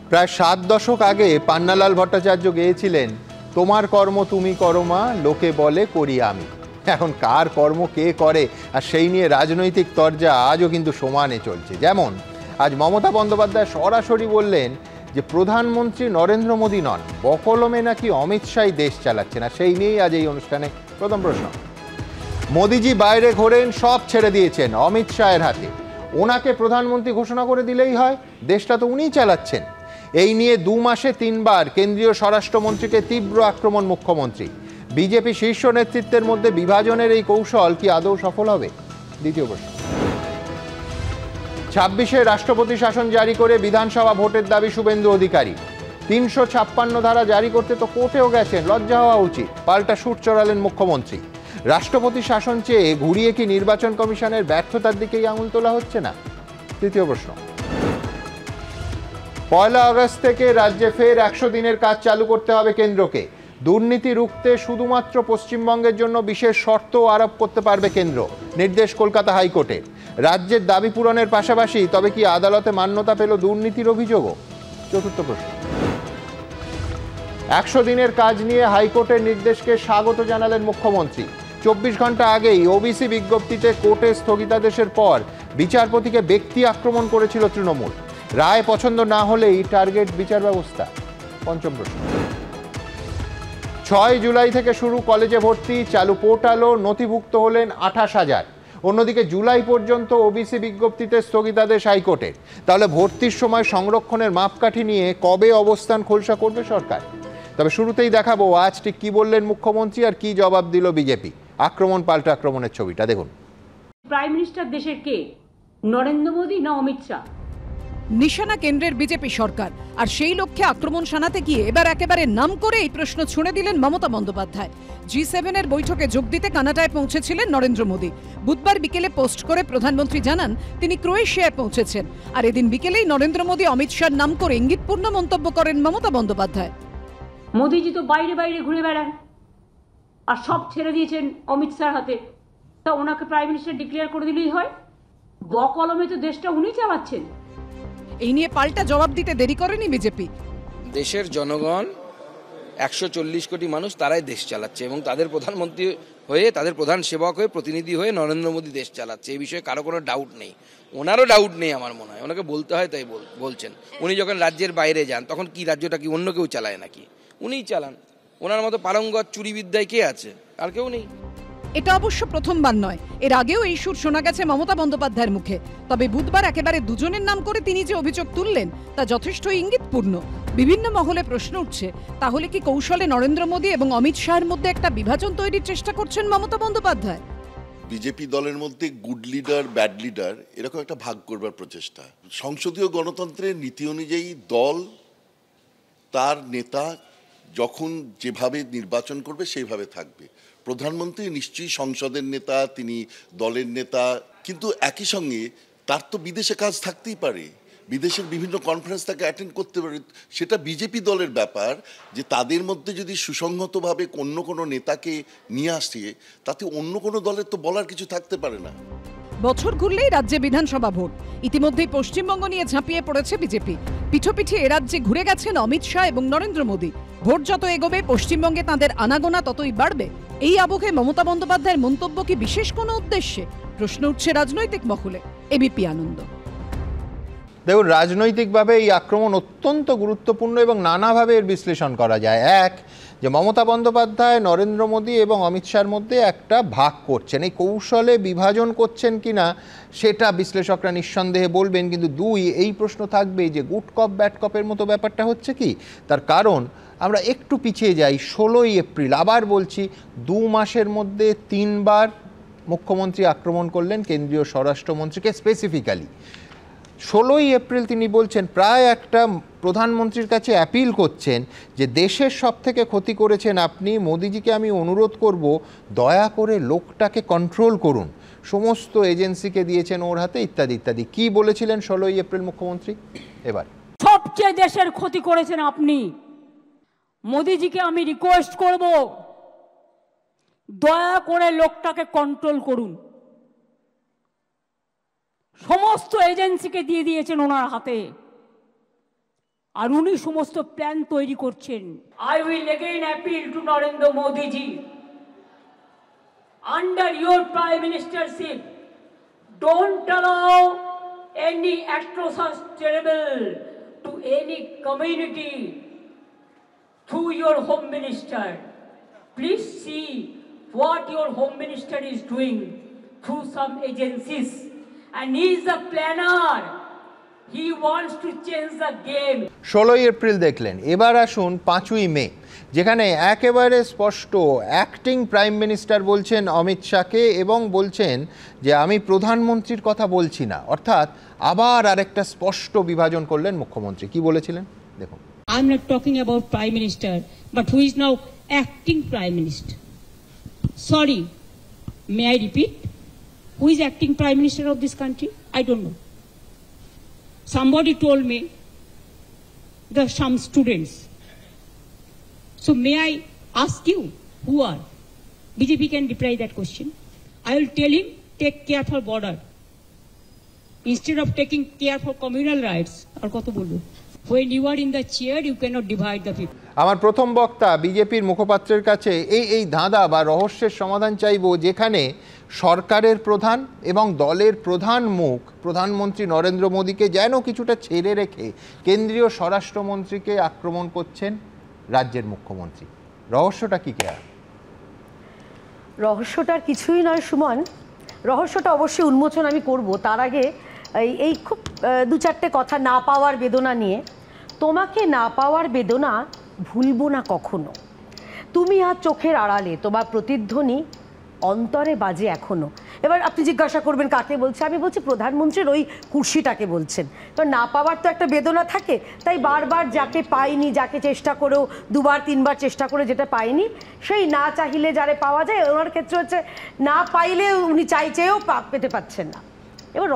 প্রায় 7 দশক আগে পান্নালাল ভট্টাচার্য গেয়েছিলেন, তোমার কর্ম তুমি করো মা, লোকে বলে করি আমি। এখন কার কর্ম কে করে আর সেই নিয়ে রাজনৈতিক তরজা আজও কিন্তু সমানে চলছে। যেমন আজ মমতা বন্দ্যোপাধ্যায় সরাসরি বললেন যে প্রধানমন্ত্রী নরেন্দ্র মোদী নন, বকলমে নাকি অমিত শাহ দেশ চালাচ্ছে না। সেই নিয়েই আজ এই অনুষ্ঠানে প্রথম প্রশ্ন। মোদিজি বাইরে ঘোরেন, সব ছেড়ে দিয়েছেন অমিত শাহের হাতে, ওনাকে প্রধানমন্ত্রী ঘোষণা করে দিলেই হয়, দেশটা তো উনিই চালাচ্ছেন। এই নিয়ে 2 মাসে 3 বার কেন্দ্রীয় স্বরাষ্ট্রমন্ত্রীকে তীব্র আক্রমণ মুখ্যমন্ত্রী। বিজেপি শীর্ষ নেতৃত্বের মধ্যে বিভাজনের এই কৌশল কি আদৌ সফল হবে? দ্বিতীয় প্রশ্ন। 26-এ রাষ্ট্রপতি শাসন জারি করে বিধানসভা ভোটের দাবি শুভেন্দু অধিকারী। 356 ধারা জারি করতে তো কোর্টেও গেছেন, লজ্জা হওয়া উচিত। পাল্টা সুর চড়ালেন মুখ্যমন্ত্রী। রাষ্ট্রপতি শাসন চেয়ে ঘুরিয়ে কি নির্বাচন কমিশনের ব্যর্থতার দিকেই আঙুল তোলা হচ্ছে না? তৃতীয় প্রশ্ন। 1 আগস্ট থেকে রাজ্যে ফের 100 দিনের কাজ চালু করতে হবে কেন্দ্রকে। দুর্নীতি রুখতে শুধুমাত্র পশ্চিমবঙ্গের জন্য বিশেষ শর্ত আরোপ করতে পারবে কেন্দ্র, নির্দেশ কলকাতা হাইকোর্টের। রাজ্যের দাবি পূরণের পাশাপাশি তবে কি আদালতে মান্যতা পেল দুর্নীতির অভিযোগও? চতুর্থ প্রশ্ন। 100 দিনের কাজ নিয়ে হাইকোর্টের নির্দেশকে স্বাগত জানালেন মুখ্যমন্ত্রী। 24 ঘন্টা আগেই ওবিসি বিজ্ঞপ্তিতে কোর্টের স্থগিতাদেশের পর বিচারপতিকে ব্যক্তি আক্রমণ করেছিল তৃণমূল। রায় পছন্দ না হলেই টার্গেট বিচার ব্যবস্থা। পঞ্চম প্রশ্ন। 6 জুলাই থেকে শুরু কলেজে ভর্তি, চালু পোর্টালও, নথিভুক্ত হলেন 28,000। অন্যদিকে জুলাই পর্যন্ত ওবিসি বিজ্ঞপ্তিতে স্থগিতাদেশ হাইকোর্টের। তাহলে ভর্তির সময় সংরক্ষণের মাপকাঠি নিয়ে কবে অবস্থান খোলসা করবে সরকার? তবে শুরুতেই দেখাবো আজ ঠিক কি বললেন মুখ্যমন্ত্রী আর কি জবাব দিল বিজেপি। আক্রমণ পাল্টা আক্রমণের ছবিটা দেখুন। প্রাইম মিনিস্টার দেশের কে, নরেন্দ্র মোদী না অমিত শাহ? নিশানা কেন্দ্রের বিজেপি সরকার, আর সেই লক্ষ্যে আক্রমণ শানাতে গিয়ে এবার একেবারে নাম করে এই প্রশ্ন ছুঁড়ে দিলেন মমতা বন্দ্যোপাধ্যায়। G7-এর বৈঠকে যোগ দিতে কানাডায় পৌঁছেছিলেন নরেন্দ্র মোদী। বুধবার বিকেলে পোস্ট করে প্রধানমন্ত্রী জানান তিনি ক্রোয়েশিয়ায় পৌঁছেছেন। আর এদিন বিকেলেই নরেন্দ্র মোদী অমিত শাহর নাম করে ইঙ্গিতপূর্ণ মন্তব্য করেন মমতা বন্দ্যোপাধ্যায়। মোদীজি তো বাইরে বাইরে ঘুরে বেড়ান আর সব ছেড়ে দিয়েছেন অমিত শাহর হাতে, তা ওনাকে প্রাইম মিনিস্টার ডিক্লেয়ার করে দিলেই হয়? বকলমে তো দেশটা উনি চালাচ্ছেন। এই নিয়ে পাল্টা জবাব দিতে দেরি করেনি বিজেপি। দেশের জনগণ 140 কোটি মানুষ, তারাই দেশ চালাচ্ছে এবং তাদের প্রধানমন্ত্রী হয়ে, তাদের প্রধান সেবক হয়ে, প্রতিনিধি হয়ে নরেন্দ্র মোদী দেশ চালাচ্ছে। এই বিষয়ে কারো কোনো ডাউট নেই, ওনারও ডাউট নেই আমার মনে হয়। ওনাকে বলতে হয় তাই বলছেন। উনি যখন রাজ্যের বাইরে যান তখন কি রাজ্যটা কি অন্য কেউ চালায় নাকি? উনিই চালান। ওনার মতো পারঙ্গত চুরিবিদ্যায় কে আছে? আর কেউ নেই। এটা অবশ্য প্রথমবার নয়, এর আগেও এই সুর শোনা গেছে মমতা বন্দ্যোপাধ্যায়ের মুখে। তবে বুধবার একেবারে দুজনের নাম করে তিনি যে অভিযোগ তুললেন তা যথেষ্ট ইঙ্গিতপূর্ণ। বিভিন্ন মহলে প্রশ্ন উঠছে, তাহলে কি কৌশলে নরেন্দ্র মোদী এবং অমিত শাহের মধ্যে একটা বিভাজন তৈরির চেষ্টা করছেন মমতা বন্দ্যোপাধ্যায়? বিজেপি দলের মধ্যে গুড লিডার, ব্যাড লিডার এরকম একটা ভাগ করবার প্রচেষ্টা। সংসদীয় গণতন্ত্রের নীতি অনুযায়ী দল তার নেতা যখন যেভাবে নির্বাচন করবে সেইভাবে থাকবে। প্রধানমন্ত্রী নিশ্চয়ই সংসদের নেতা, তিনি দলের নেতা, কিন্তু একই সঙ্গে তার তো বিদেশে কাজ থাকতেই পারে, বিদেশের বিভিন্ন কনফারেন্স তাকে অ্যাটেন্ড করতে পারে। সেটা বিজেপি দলের ব্যাপার যে তাদের মধ্যে যদি সুসংহতভাবে অন্য কোনো নেতাকে নিয়ে আসে, তাতে অন্য কোনো দলের তো বলার কিছু থাকতে পারে না। বছর ঘুরলেই রাজ্যে বিধানসভা ভোট। ইতিমধ্যেই পশ্চিমবঙ্গ নিয়ে ঝাঁপিয়ে পড়েছে বিজেপি। পিঠোপিঠি এ রাজ্যে ঘুরে গেছেন অমিত শাহ এবং নরেন্দ্র মোদী। ভোট যত এগোবে পশ্চিমবঙ্গে তাঁদের আনাগোনা ততই বাড়বে। এই আবহে মমতা বন্দ্যোপাধ্যায়ের মন্তব্য কি বিশেষ কোনো উদ্দেশ্যে? প্রশ্ন উঠছে রাজনৈতিক মহলে। এবিপি আনন্দ। দেখুন, রাজনৈতিকভাবে এই আক্রমণ অত্যন্ত গুরুত্বপূর্ণ এবং নানাভাবে এর বিশ্লেষণ করা যায়। এক, যে মমতা বন্দ্যোপাধ্যায় নরেন্দ্র মোদী এবং অমিত শাহর মধ্যে একটা ভাগ করছেন, এই কৌশলে বিভাজন করছেন কিনা সেটা বিশ্লেষকরা নিঃসন্দেহে বলবেন। কিন্তু দুই, এই প্রশ্ন থাকবে যে গুড কপ ব্যাড কপের মতো ব্যাপারটা হচ্ছে কি। তার কারণ আমরা একটু পিছিয়ে যাই। 16ই এপ্রিল, আবার বলছি, 2 মাসের মধ্যে 3 বার মুখ্যমন্ত্রী আক্রমণ করলেন কেন্দ্রীয় স্বরাষ্ট্রমন্ত্রীকে স্পেসিফিক্যালি। 16ই এপ্রিল তিনি বলছেন, প্রায় একটা প্রধানমন্ত্রীর কাছে অ্যাপিল করছেন যে দেশের সব থেকে ক্ষতি করেছেন আপনি, মোদিজিকে আমি অনুরোধ করব দয়া করে লোকটাকে কন্ট্রোল করুন, সমস্ত এজেন্সিকে দিয়েছেন ওর হাতে, ইত্যাদি ইত্যাদি। কি বলেছিলেন 16ই এপ্রিল মুখ্যমন্ত্রী? এবার সবচেয়ে দেশের ক্ষতি করেছেন আপনি, মোদিজিকে আমি রিকোয়েস্ট করব দয়া করে লোকটাকে কন্ট্রোল করুন। সমস্ত এজেন্সিকে দিয়ে দিয়েছেন ওনার হাতে। আর উনি সমস্ত প্ল্যান তৈরি করছেন। I will again appeal to Narendra Modiji, under your prime ministership, don't allow any atrocious terrible to any community through your home minister. Please see what your home minister is doing through some agencies, and he is a planner. He wants to change the game. 16 April দেখলেন, এবার আসুন 5ই মে, যেখানে একেবারে স্পষ্ট acting prime minister বলছেন অমিত শাহকে এবং বলছেন যে আমি প্রধানমন্ত্রীর কথা বলছি না, অর্থাৎ আবার আরেকটা স্পষ্ট বিভাজন করলেন মুখ্যমন্ত্রী। কি বলেছিলেন দেখুন। I'm not talking about Prime Minister, but who is now acting Prime Minister. Sorry, may I repeat? Who is acting Prime Minister of this country? I don't know. Somebody told me there are some students. So may I ask you, who are? BJP can reply that question. I will tell him, take care for border. Instead of taking care for communal rights, আর কত বলবো? When you are in the chair, you cannot divide the people. আমার প্রথম বক্তা বিজেপির মুখপাত্রের কাছে এই ধাঁধা বা রহস্যের সমাধান চাইব, যেখানে সরকারের প্রধান এবং দলের প্রধান মুখ প্রধানমন্ত্রী নরেন্দ্র মোদীকে যেন কিছুটা ছেড়ে রেখে কেন্দ্রীয় স্বরাষ্ট্রমন্ত্রীকে আক্রমণ করছেন রাজ্যের মুখ্যমন্ত্রী। রহস্যটা কি কে? রহস্যটার কিছুই নয় সুমন, রহস্যটা অবশ্যই উন্মোচন আমি করব। তার আগে এই খুব দু চারটে কথা না পাওয়ার বেদনা নিয়ে। তোমাকে না পাওয়ার বেদনা ভুলবো না কখনো। তুমি আর চোখের আড়ালে, তোমার প্রতিধ্বনি অন্তরে বাজে এখনো। এবার আপনি জিজ্ঞাসা করবেন কাকে বলছে, আমি বলছি প্রধানমন্ত্রীর ওই কুর্সিটাকে বলছেন। তো না পাওয়ার তো একটা বেদনা থাকে, তাই বারবার যাকে পাইনি, যাকে চেষ্টা করেও দুবার তিনবার চেষ্টা করে যেটা পাইনি, সেই না চাইলে যারে পাওয়া যায়, ওনার ক্ষেত্রে হচ্ছে না পাইলে উনি চাইছেও পেতে পাচ্ছেন না। এবার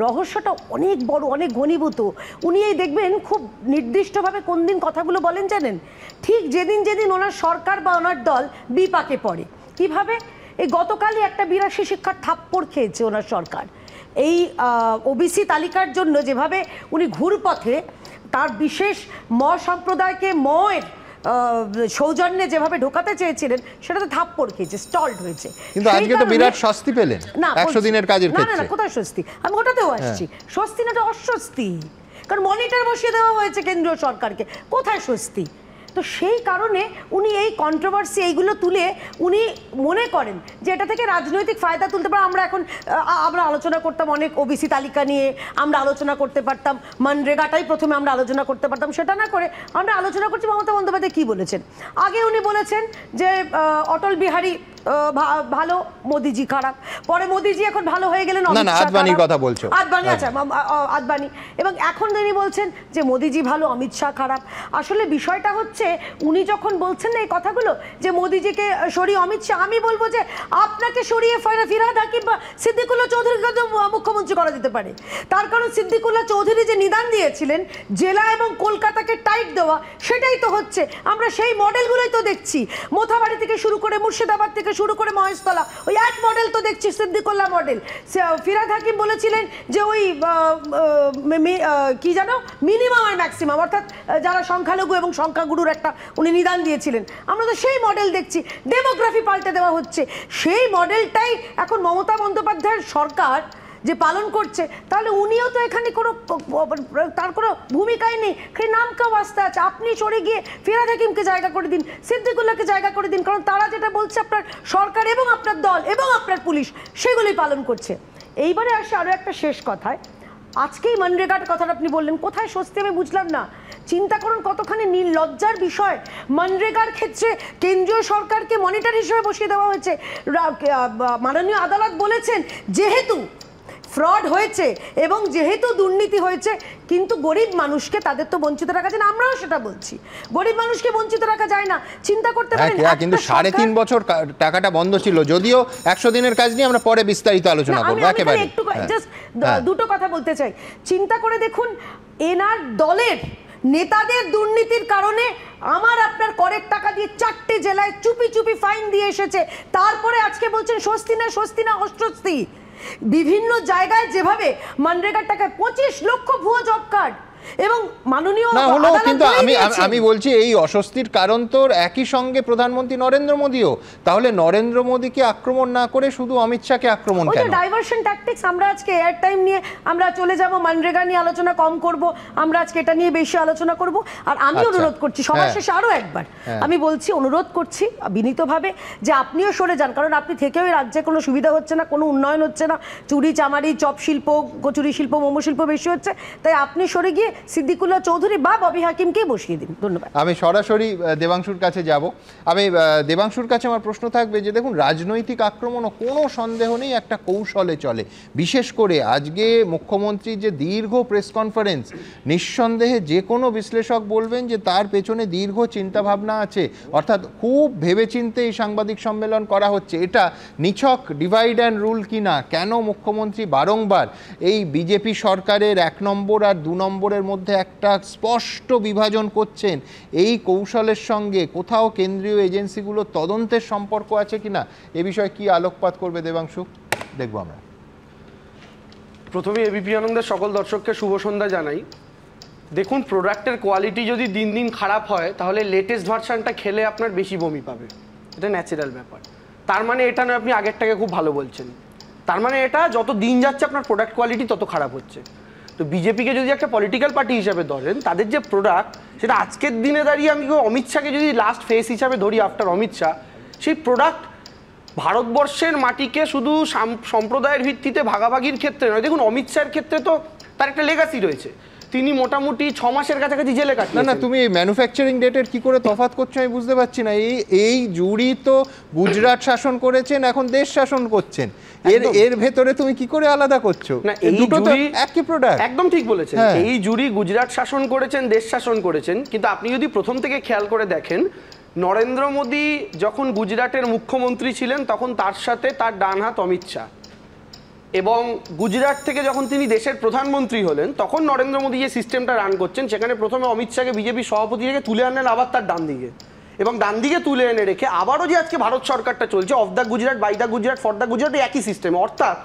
রহস্যটা অনেক বড়, অনেক ঘনীভূত। উনি এই দেখবেন খুব নির্দিষ্টভাবে কোন দিন কথাগুলো বলেন জানেন? ঠিক যেদিন ওনার সরকার বা ওনার দল বিপাকে পড়ে। কিভাবে? এই গতকালই একটা 82 শিক্ষার থাপ্পড় খেয়েছে ওনার সরকার। এই ওবিসি তালিকার জন্য যেভাবে উনি ঘুরপথে তার বিশেষ সম্প্রদায়কে এর সৌজন্যে যেভাবে ঢোকাতে চেয়েছিলেন, সেটাতে থাপ্পড় খেয়েছে, স্টলড হয়েছে। কিন্তু আজকে তো বিরাট স্বস্তি পেলেন 100 দিনের কাজের ক্ষেত্রে। না, কোথায় স্বস্তি? আমি ওটাতেও আসছি। স্বস্তি না, অস্বস্তি। কারণ মনিটর বসিয়ে দেওয়া হয়েছে কেন্দ্রীয় সরকারকে, কোথায় স্বস্তি? তো সেই কারণে উনি এই কন্ট্রোভার্সি এইগুলো তুলে উনি মনে করেন যে এটা থেকে রাজনৈতিক ফায়দা তুলতে পারে। আমরা আলোচনা করতাম অনেক ওবিসি তালিকা নিয়ে, আমরা আলোচনা করতে পারতাম মনরেগাটাই প্রথমে আমরা আলোচনা করতে পারতাম, সেটা না করে আমরা আলোচনা করছি মমতা বন্দ্যোপাধ্যায় কী বলেছেন। আগে উনি বলেছেন যে অটল বিহারী ভালো, মোদিজি খারাপ। পরে মোদিজি এখন ভালো হয়ে গেলেন, আদবানির কথা বলছো। আদবানি, আচ্ছা আদবানি। এবং এখন তিনি বলছেন যে মোদিজি ভালো, অমিত শাহ খারাপ। আসলে বিষয়টা হচ্ছে উনি যখন বলছেন না এই কথাগুলো যে মোদিজিকে সরিয়ে অমিত শাহ, আমি বলবো যে আপনাকে সরিয়ে ফিরহাদ হাকিম বা সিদ্দিকুল্লাহ চৌধুরীকে তো মুখ্যমন্ত্রী করা যেতে পারে। তার কারণ সিদ্দিকুল্লাহ চৌধুরী যে নিদান দিয়েছিলেন জেলা এবং কলকাতাকে টাইট দেওয়া, সেটাই তো হচ্ছে। আমরা সেই মডেলগুলোই তো দেখছি, মোথাবাড়ি থেকে শুরু করে মুর্শিদাবাদ থেকে শুরু করে মহেশতলা, ওই এক মডেল তো দেখছি, সিদ্দিকুল্লাহ মডেল। ফিরহাদ হাকিম বলেছিলেন যে ওই কি জানো মিনিমাম আর ম্যাক্সিমাম, অর্থাৎ যারা সংখ্যালঘু এবং সংখ্যাগুরুর একটা উনি নিদান দিয়েছিলেন। আমরা তো সেই মডেল দেখছি, ডেমোগ্রাফি পাল্টে দেওয়া হচ্ছে। সেই মডেলটাই এখন মমতা বন্দ্যোপাধ্যায়ের সরকার যে পালন করছে, তাহলে উনিও তো এখানে তার কোনো ভূমিকাই নেই, সেই নামকেও বাঁচতে আছে। আপনি সরে গিয়ে ফিরহাদ হাকিমকে জায়গা করে দিন, সিদ্দিকুল্লাহকে জায়গা করে দিন, কারণ তারা যেটা বলছে আপনার সরকার এবং আপনার দল এবং আপনার পুলিশ সেগুলোই পালন করছে। এইবারে আসে আরও একটা শেষ কথায়, আজকেই মনরেগার কথাটা আপনি বললেন, কোথায় স্বস্তি আমি বুঝলাম না। চিন্তা করুন কতখানি নির্লজ্জার বিষয়। মনরেগার ক্ষেত্রে কেন্দ্রীয় সরকারকে মনিটর হিসেবে বসিয়ে দেওয়া হয়েছে। মাননীয় আদালত বলেছেন যেহেতু ফ্রড হয়েছে এবং যেহেতু দুর্নীতি হয়েছে, কিন্তু গরিব মানুষকে তাদের তো বঞ্চিত রাখা যায় না। আমরাও সেটা বলছি, গরিব মানুষকে বঞ্চিত রাখা যায় না। চিন্তা করতে পারেন, কিন্তু 3.5 বছর টাকাটা বন্ধ ছিল, যদিও 100 দিনের কাজ নিয়ে আমরা পরে বিস্তারিত আলোচনা করব। একেবারে একটু জাস্ট দুটো কথা বলতে চাই। চিন্তা করে দেখুন, এনার দলের নেতাদের দুর্নীতির কারণে আমার আপনার করের টাকা দিয়ে 4টে জেলায় চুপি চুপি ফাইন দিয়ে এসেছে। তারপরে আজকে বলছেন স্বস্তি না অস্বস্তি। বিভিন্ন জায়গায় যেভাবে মনরেগার টাকায় 25 লক্ষ ভুয়ো জব কার্ড, এবং মাননীয় না হলো, আদালত কিন্তু বলেই দিয়েছেন। আমি বলছি এই অস্বস্তির কারণ তো একই সঙ্গে প্রধানমন্ত্রী নরেন্দ্র মোদীও। তাহলে নরেন্দ্র মোদীকে আক্রমণ না করে শুধু অমিত শাহকে আক্রমণ ওই যে কেন? Diversion tactics. আমরা আজকে এয়ার টাইম নিয়ে আমরা চলে যাব, মানরেগা নিয়ে আলোচনা কম করব, আমরা আজকে এটা নিয়ে বেশি আলোচনা করব। আর আমি আচ্ছা। অনুরোধ করছি সবার হ্যাঁ। শেষে আরো একবার আমি বলছি, অনুরোধ করছি বিনীতভাবে যে আপনিও সরে যান, কারণ আপনি থেকেও এই রাজ্যে কোনো সুবিধা হচ্ছে না, কোনো উন্নয়ন হচ্ছে না, চুরি চামারি চপ শিল্প, কচুরি শিল্প, মোমো শিল্প বেশি হচ্ছে। তাই আপনি সরে গিয়ে সিদ্দিকুল্লাহ চৌধুরী বা ববি হাকিমকেই বসিয়ে দিন। ধন্যবাদ। আমি সরাসরি দেবাংশুর কাছে যাব। আমি দেবাংশুর কাছে আমার প্রশ্ন থাকবে যে দেখুন, রাজনৈতিক আক্রমণও কোনো সন্দেহ নেই একটা কৌশলে চলে। বিশেষ করে আজকে মুখ্যমন্ত্রীর যে দীর্ঘ প্রেস কনফারেন্স, নিঃসন্দেহে যে কোনো বিশ্লেষক বলবেন যে তার পেছনে দীর্ঘ চিন্তাভাবনা আছে, অর্থাৎ খুব ভেবেচিন্তে এই সাংবাদিক সম্মেলন করা হচ্ছে। এটা নিছক ডিভাইড অ্যান্ড রুল কিনা, কেন মুখ্যমন্ত্রী বারংবার এই বিজেপি সরকারের 1 নম্বর আর 2 নম্বরের মধ্যে একটা স্পষ্ট বিভাজন করছেন, এই কৌশলের সঙ্গে কোথাও কেন্দ্রীয় এজেন্সিগুলোর তদন্তের সম্পর্ক আছে কিনা, এ বিষয়ে কি আলোকপাত করবে দেবাংশু? দেখবো আমরা। প্রথমে এবিপি আনন্দের সকল দর্শককে শুভ সন্ধ্যা জানাই। দেখুন, প্রোডাক্টের কোয়ালিটি যদি দিন দিন খারাপ হয় তাহলে লেটেস্ট ভার্সানটা খেলে আপনার বেশি বমি পাবে, এটা ন্যাচারাল ব্যাপার। তার মানে এটা নয় আপনি আগেরটাকে খুব ভালো বলছেন, তার মানে এটা যত দিন যাচ্ছে আপনার প্রোডাক্ট কোয়ালিটি তত খারাপ হচ্ছে। তো বিজেপিকে যদি একটা পলিটিক্যাল পার্টি হিসাবে ধরেন, তাদের যে প্রোডাক্ট সেটা আজকের দিনে দাঁড়িয়ে আমি অমিত শাহকে যদি লাস্ট ফেস হিসাবে ধরি আফটার অমিত শাহ, সেই প্রোডাক্ট ভারতবর্ষের মাটিকে শুধু সম্প্রদায়ের ভিত্তিতে ভাগাভাগির ক্ষেত্রে নয়, দেখুন অমিত শাহের ক্ষেত্রে তো তার একটা লেগাসি রয়েছে, তিনি মোটামুটি 6 মাসের কাছাকাছি জেলে কাটিয়েছেন। না, তুমি ম্যানুফ্যাকচারিং ডেটের কি করে তফাৎ করছো আমি বুঝতে পারছি না। এই জুরি তো গুজরাট শাসন করেছেন, এখন দেশ শাসন করছেন, এর ভেতরে তুমি কি করে আলাদা করছো? না, এই দুটো তো জুরি একই প্রোডাক্ট। একদম ঠিক বলেছেন। এই জুরি গুজরাট শাসন করেছেন, দেশ শাসন করেছেন, কিন্তু আপনি যদি প্রথম থেকে খেয়াল করে দেখেন, নরেন্দ্র মোদী যখন গুজরাটের মুখ্যমন্ত্রী ছিলেন তখন তার সাথে তার ডান হাত অমিত শাহ, এবং গুজরাট থেকে যখন তিনি দেশের প্রধানমন্ত্রী হলেন তখন নরেন্দ্র মোদী যে সিস্টেমটা রান করছেন, সেখানে প্রথমে অমিত শাহকে বিজেপি সভাপতি থেকে তুলে আনলেন আবার তার ডান দিকে, এবং ডান দিকে তুলে এনে রেখে আবারও যে আজকে ভারত সরকারটা চলছে, of the Gujarat, by the Gujarat, for the Gujarat, একই সিস্টেম। অর্থাৎ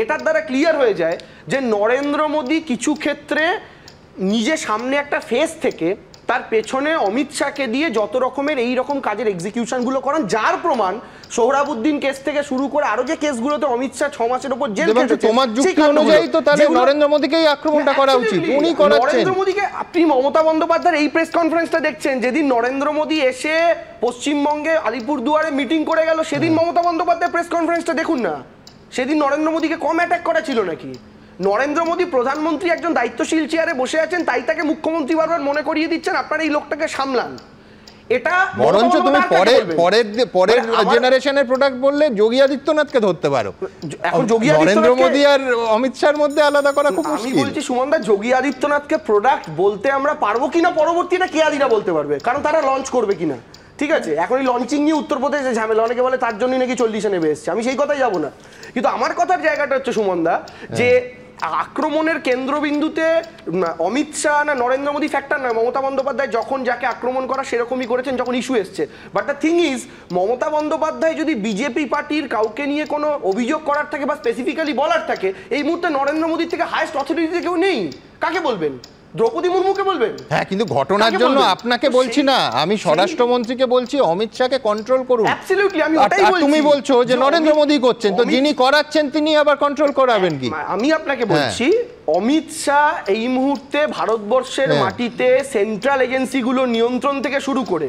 এটার দ্বারা ক্লিয়ার হয়ে যায় যে নরেন্দ্র মোদী কিছু ক্ষেত্রে নিজে সামনে একটা ফেস থেকে তার পেছনে অমিত শাহকে দিয়ে যত রকমের এই রকম কাজের এক্সিকিউশনগুলো করান, যার প্রমাণ সোহরাবুদ্দিন কেস থেকে শুরু করে আরো যে কেসগুলোতে অমিত শাহ 6 মাসের উপর জেল খেটেছে। তোমার যুক্তি অনুযায়ী তো তাহলে নরেন্দ্র মোদীকেই আক্রমণটা করা উচিত, উনি করাচ্ছেন। নরেন্দ্র মোদীকে আপনি মমতা বন্দ্যোপাধ্যায়ের এই প্রেস কনফারেন্সটা দেখছেন, যেদিন নরেন্দ্র মোদী এসে পশ্চিমবঙ্গে আলিপুরদুয়ারে মিটিং করে গেল, সেদিন মমতা বন্দ্যোপাধ্যায়ের প্রেস কনফারেন্সটা দেখুন না, সেদিন নরেন্দ্র মোদীকে কম অ্যাটাক করা ছিল নাকি? নরেন্দ্র মোদী প্রধানমন্ত্রী একজন দায়িত্বশীল চেয়ারে বসে আছেন, তাই তাকে মুখ্যমন্ত্রী বারবার মনে করিয়ে দিচ্ছেন আপনারা এই লোকটাকে সামলান। এটা বরঞ্চ তুমি পরের জেনারেশনের প্রোডাক্ট বললে যোগী আদিত্যনাথকে ধরতে পারো। এখন যোগী নরেন্দ্র মোদী আর অমিত শাহর মধ্যে আলাদা করা খুব মুশকিল। আমি বলছি সুমনদা, যোগী আদিত্যনাথকে প্রোডাক্ট বলতে আমরা পারবো কিনা পরবর্তীটা কেয়াদিরা বলতে পারবে, কারণ তারা লঞ্চ করবে কিনা। ঠিক আছে, এখন এই লঞ্চিং নিয়ে উত্তরপ্রদেশে ঝামেলা, অনেকে বলে তার জন্যই নাকি 40 নেমে এসছে, আমি সেই কথাই যাবো না, কিন্তু আমার কথার জায়গাটা হচ্ছে সুমনদা যে আক্রমণের কেন্দ্রবিন্দুতে অমিত শাহ না নরেন্দ্র মোদী ফ্যাক্টর নয়। মমতা বন্দ্যোপাধ্যায় যখন যাকে আক্রমণ করা সেরকমই করেছেন যখন ইস্যু এসছে। But the thing is, Mamata Bandyopadhyay যদি বিজেপি পার্টির কাউকে নিয়ে কোনো অভিযোগ করার থাকে বা স্পেসিফিক্যালি বলার থাকে, এই মুহূর্তে নরেন্দ্র মোদীর থেকে হাইয়েস্ট অথরিটিতে কেউ নেই। কাকে বলবেন? দ্রৌপদী মুর্মুকে বলবেন? হ্যাঁ, কিন্তু ঘটনার জন্য আপনাকে বলছি না, আমি স্বরাষ্ট্রমন্ত্রীকে বলছি অমিত শাহকে কন্ট্রোল করুন। অ্যাবসলিউটলি, আমি ওটাই বলছি। তুমি বলছো যে নরেন্দ্র মোদী করছেন, তো যিনি করাচ্ছেন তিনি আবার কন্ট্রোল করাবেন কি? আমি আপনাকে বলছি অমিত শাহ এই মুহূর্তে ভারতবর্ষের মাটিতে সেন্ট্রাল এজেন্সিগুলো নিয়ন্ত্রণ থেকে শুরু করে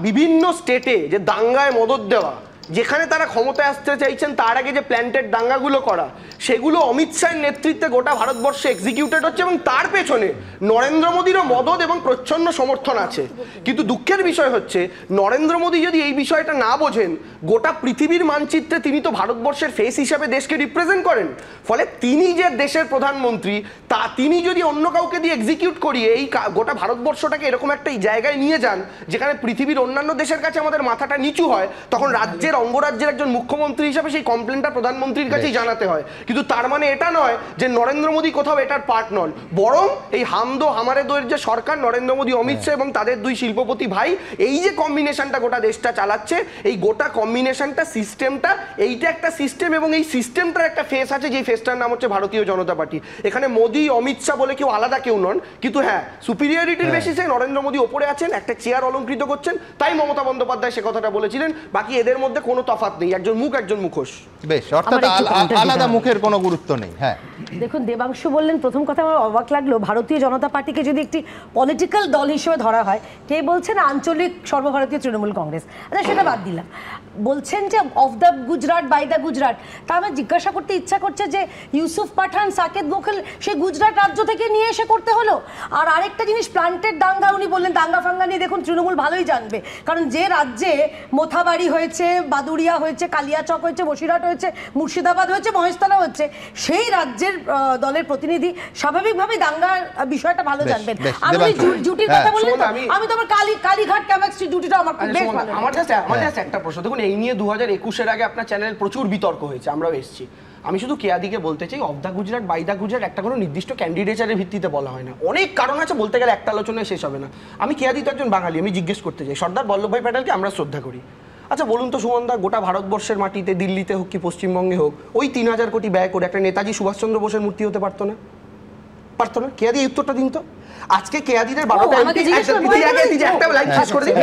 বিভিন্ন স্টেটে যে দাঙ্গায় মদদ দেওয়া, যেখানে তারা ক্ষমতায় আসতে চাইছেন তার আগে যে প্ল্যান্টেড দাঙ্গাগুলো করা, সেগুলো অমিত শাহের নেতৃত্বে গোটা ভারতবর্ষে এক্সিকিউটেড হচ্ছে, এবং তার পেছনে নরেন্দ্র মোদীরও মদদ এবং প্রচ্ছন্ন সমর্থন আছে। কিন্তু দুঃখের বিষয় হচ্ছে নরেন্দ্র মোদী যদি এই বিষয়টা না বোঝেন, গোটা পৃথিবীর মানচিত্রে তিনি তো ভারতবর্ষের ফেস হিসাবে দেশকে রিপ্রেজেন্ট করেন, ফলে তিনি যে দেশের প্রধানমন্ত্রী তা তিনি যদি অন্য কাউকে দিয়ে এক্সিকিউট করিয়ে এই গোটা ভারতবর্ষটাকে এরকম একটা জায়গায় নিয়ে যান যেখানে পৃথিবীর অন্যান্য দেশের কাছে আমাদের মাথাটা নিচু হয়, তখন রাজ্যের অঙ্গরাজ্যের একজন মুখ্যমন্ত্রী হিসাবে সেই কমপ্লেনটা প্রধানমন্ত্রীর কাছেই জানাতে হয়। কিন্তু কিন্তু তার মানে এটা নয় যে নরেন্দ্র মোদী কোথাও এটার পার্ট নন, বরং এই হামদো হামারে দোয়ের যে সরকার, নরেন্দ্র মোদী অমিত শাহ এবং তাদের দুই শিল্পপতি ভাই, এই যে কম্বিনেশনটা গোটা দেশটা চালাচ্ছে, এই গোটা কম্বিনেশনটা সিস্টেমটা, এইটা একটা সিস্টেম এবং এই সিস্টেমটার একটা ফেস আছে, যে ফেসটার নাম হচ্ছে ভারতীয় জনতা পার্টি। এখানে মোদী অমিত শাহ বলে কেউ আলাদা কেউ নন, কিন্তু হ্যাঁ সুপিরিয়রিটির বেসিসে নরেন্দ্র মোদী ওপরে আছেন, একটা চেয়ার অলঙ্কৃত করছেন, তাই মমতা বন্দ্যোপাধ্যায় সে কথাটা বলেছিলেন। বাকি এদের মধ্যে কোনো তফাৎ নেই, একজন মুখ একজন মুখোশ। বেশ, অর্থাৎ আলাদা মুখের কোনো গুরুত্ব নেই। হ্যাঁ দেখুন, দেবাংশু বললেন, প্রথম কথা আমার অবাক লাগলো, ভারতীয় জনতা পার্টিকে যদি একটি পলিটিক্যাল দল হিসেবে ধরা হয়, কে বলছেন আঞ্চলিক সর্বভারতীয় তৃণমূল কংগ্রেস, আচ্ছা সেটা বাদ দিলাম, বলছেন যে of the Gujarat, by the Gujarat. তা আমার জিজ্ঞাসা করতে ইচ্ছা করছে যে ইউসুফ পাঠান, সাকেত গোখেল সেই গুজরাট রাজ্য থেকে নিয়ে এসে করতে হলো। আর আরেকটা জিনিস, প্লান্টেড দাঙ্গা, উনি বললেন দাঙ্গা ফাঙ্গা নিয়ে দেখুন তৃণমূল ভালোই জানবে, কারণ যে রাজ্যে মোথাবাড়ি হয়েছে, বাদুড়িয়া হয়েছে, কালিয়াচক হয়েছে, বসিরহাট হয়েছে, মুর্শিদাবাদ হয়েছে, মহেশতলা হচ্ছে, সেই রাজ্যের দলের প্রতিনিধি স্বাভাবিকভাবে দাঙ্গার বিষয়টা ভালো জানবেন। আর উনি জুটির কথা বললেন, আমি তো আমার কালীঘাট ক্যামাক্সি জুটিটা আমার খুব বেশ ভালো। আমার জাস্ট একটা প্রশ্ন, দেখুন এই নিয়ে 2021-এর আগে আপনার চ্যানেল প্রচুর বিতর্ক হয়েছে, আমরাও এসেছি। আমি শুধু কেয়াদিকে বলতে চাই, of the Gujarat, by the Gujarat একটা কোনো নির্দিষ্ট ক্যান্ডিডেচারের ভিত্তিতে বলা হয় না, অনেক কারণ আছে, বলতে গেলে একটা আলোচনায় শেষ হবে না। আমি কেয়াদি তো একজন বাঙালি, আমি জিজ্ঞেস করতে চাই, সর্দার বল্লভভাই প্যাটেলকে আমরা শ্রদ্ধা করি, আচ্ছা বলুন তো সুমন দা, গোটা ভারতবর্ষের মাটিতে, দিল্লিতে হোক কি পশ্চিমবঙ্গে হোক, ওই 3000 কোটি ব্যয় করে একটা নেতাজি সুভাষচন্দ্র বোসের মূর্তি হতে পারতো না? পারতো না? কেয়াদি এই উত্তরটা দিন তো। আজকে কেয়াদিদের 12টা এমপি, একটা লাইন শেষ করে দিন,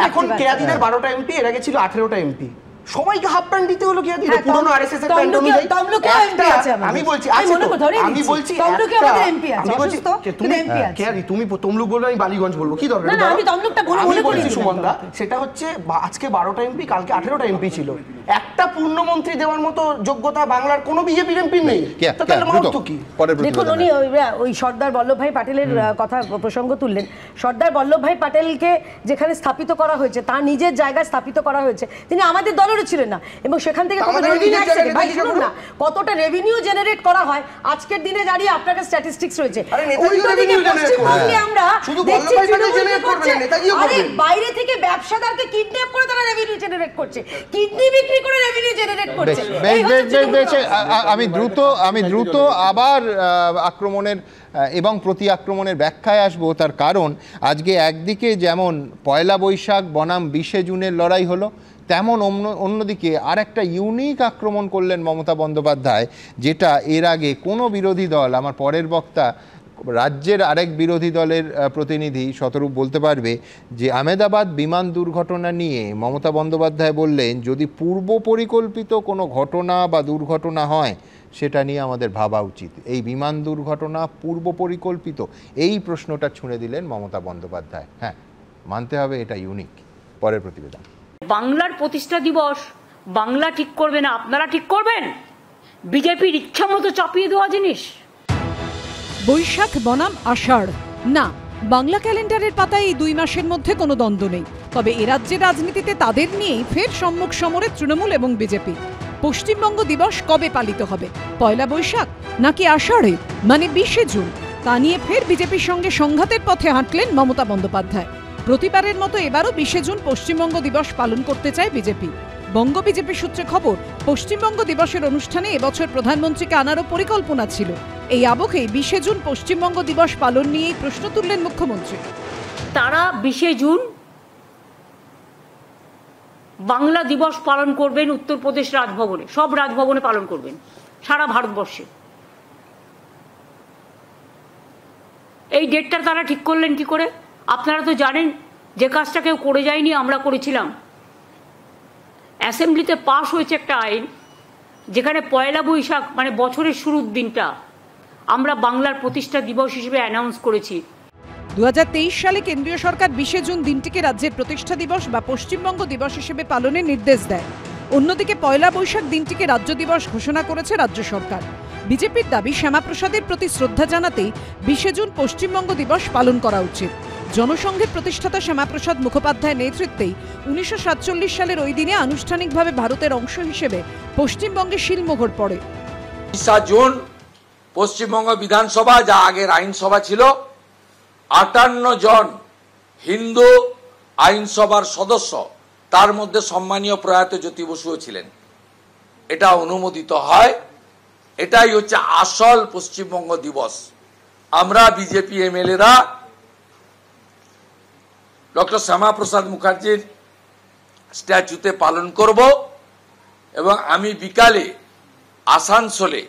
এখন কেয়াদিদের 12টা এমপি, এর আগে ছিল 18টা এমপি, সবাইকে হাফ প্যান্ট দিতে হলো কেয়াদি, পুরনো আরএসএস এর প্যান্ট অনুযায়ী। আমি বলছি তুমি কেয়াদি, তুমি তমলুক বলবে, আমি বালিগঞ্জ বলবো, কি দরকার? আমি বলছি সুমন দা, সেটা হচ্ছে আজকে 12টা এমপি, কালকে 18টা এমপি ছিল, একটা পূর্ণমন্ত্রী দেওয়ার মতো যোগ্যতা বাংলার কোনো বিজেপির এমপির নেই, তাহলে মারাত্মক কি? দেখুন, উনি ওই সর্দার বল্লভভাই প্যাটেলের কথা প্রসঙ্গ তুললেন, সর্দার বল্লভভাই প্যাটেলকে যেখানে স্থাপিত করা হয়েছে, তার নিজের জায়গায় স্থাপিত করা হয়েছে, তিনি আমাদের দলের ছিলেন না, এবং সেখান থেকে কতটা রেভিনিউ জেনারেট করা হয় আজকের দিনে দাঁড়িয়ে আপনার কাছে স্ট্যাটিস্টিক্স রয়েছে। আমরা বাইরে থেকে ব্যবসাদারকে কিডন্যাপ করে তারা রেভিনিউ জেনারেট করছে, কিডনি বিক্রি করে রেভিনিউ জেনারেট করছে। আমি দ্রুত আবার আক্রমণের এবং প্রতি আক্রমণের ব্যাখ্যায় আসবো। তার কারণ আজকে একদিকে যেমন পয়লা বৈশাখ বনাম 20শে জুনের লড়াই হলো, তেমন অন্যদিকে আর একটা ইউনিক আক্রমণ করলেন মমতা বন্দ্যোপাধ্যায়, যেটা এর আগে কোনো বিরোধী দল, আমার পরের বক্তা রাজ্যের আরেক বিরোধী দলের প্রতিনিধি শতরূপ বলতে পারবে, যে আহমেদাবাদ বিমান দুর্ঘটনা নিয়ে মমতা বন্দ্যোপাধ্যায় বললেন, যদি পূর্ব পরিকল্পিত কোনো ঘটনা বা দুর্ঘটনা হয় সেটা নিয়ে আমাদের ভাবা উচিত। এই বিমান দুর্ঘটনা পূর্ব পরিকল্পিত, এই প্রশ্নটা ছুঁড়ে দিলেন মমতা বন্দ্যোপাধ্যায়। হ্যাঁ, মানতে হবে এটা ইউনিক। পরের প্রতিবেদন। বাংলার প্রতিষ্ঠা দিবস বাংলা ঠিক করবে না, আপনারা ঠিক করবেন, বিজেপির ইচ্ছা মতো চাপিয়ে দেওয়া জিনিস। বৈশাখ বনাম আষাঢ় না, বাংলা ক্যালেন্ডারের পাতায় এই 2 মাসের মধ্যে কোনো দ্বন্দ্ব নেই, তবে এ রাজ্যের রাজনীতিতে তাদের নিয়েই ফের সম্মুখ সমরে তৃণমূল এবং বিজেপি। পশ্চিমবঙ্গ দিবস কবে পালিত হবে, পয়লা বৈশাখ নাকি আষাঢ়ে, মানে 20শে জুন, তা নিয়ে ফের বিজেপির সঙ্গে সংঘাতের পথে হাঁটলেন মমতা বন্দ্যোপাধ্যায়। প্রতিবারের মতো এবারও 20শে জুন পশ্চিমবঙ্গ দিবস পালন করতে চায় বিজেপি। বঙ্গ বিজেপি সূত্রে খবর, পশ্চিমবঙ্গ দিবসের অনুষ্ঠানে এবছর প্রধানমন্ত্রীকে আনারও পরিকল্পনা ছিল। এই আবহে 20শে জুন পশ্চিমবঙ্গ দিবস পালন নিয়েই প্রশ্ন তুললেন মুখ্যমন্ত্রী। তারা 20শে জুন বাংলা দিবস পালন করবেন উত্তরপ্রদেশ রাজভবনে, সব রাজভবনে পালন করবেন সারা ভারতবর্ষে। এই ডেটটা তারা ঠিক করলেন কি করে? আপনারা তো জানেন যে কাজটা কেউ করে যায়নি, আমরা করেছিলাম। অ্যাসেম্বলিতে পাশ হয়েছে একটা আইন, যেখানে পয়লা বৈশাখ মানে বছরের শুরুর দিনটা আমরা বাংলার প্রতিষ্ঠা দিবস হিসেবে অ্যানাউন্স করেছি। 2023 সালে কেন্দ্রীয় সরকার 20শে জুন দিনটিকে রাজ্যের প্রতিষ্ঠা দিবস বা পশ্চিমবঙ্গ দিবস হিসেবে পালনের নির্দেশ দেয়। অন্যদিকে পয়লা বৈশাখ দিনটিকে রাজ্য দিবস ঘোষণা করেছে রাজ্য সরকার। বিজেপির দাবি, শ্যামাপ্রসাদের প্রতি শ্রদ্ধা জানাতেই 20শে জুন পশ্চিমবঙ্গ দিবস পালন করা উচিত। জনসংঘের প্রতিষ্ঠাতা শ্যামাপ্রসাদ মুখোপাধ্যায়ের নেতৃত্বেই 1947 সালের ওই দিনে আনুষ্ঠানিকভাবে ভারতের অংশ হিসেবে পশ্চিমবঙ্গে শিলমোহর পড়ে। 20 জুন পশ্চিমবঙ্গ বিধানসভা, যা আগের আইনসভা ছিল, 58 জন হিন্দু আইনসভার সদস্য, তার মধ্যে সম্মানীয় প্রয়াত জ্যোতি বসুও ছিলেন। এটা অনুমোদিত হয় এটাই হচ্ছে আসল পশ্চিমবঙ্গ দিবস। আমরা বিজেপি এমএলএরা ডক্টর শ্যামাপ্রসাদ মুখার্জির স্ট্যাচুতে পালন করব এবং আমি বিকালে আসানসোলে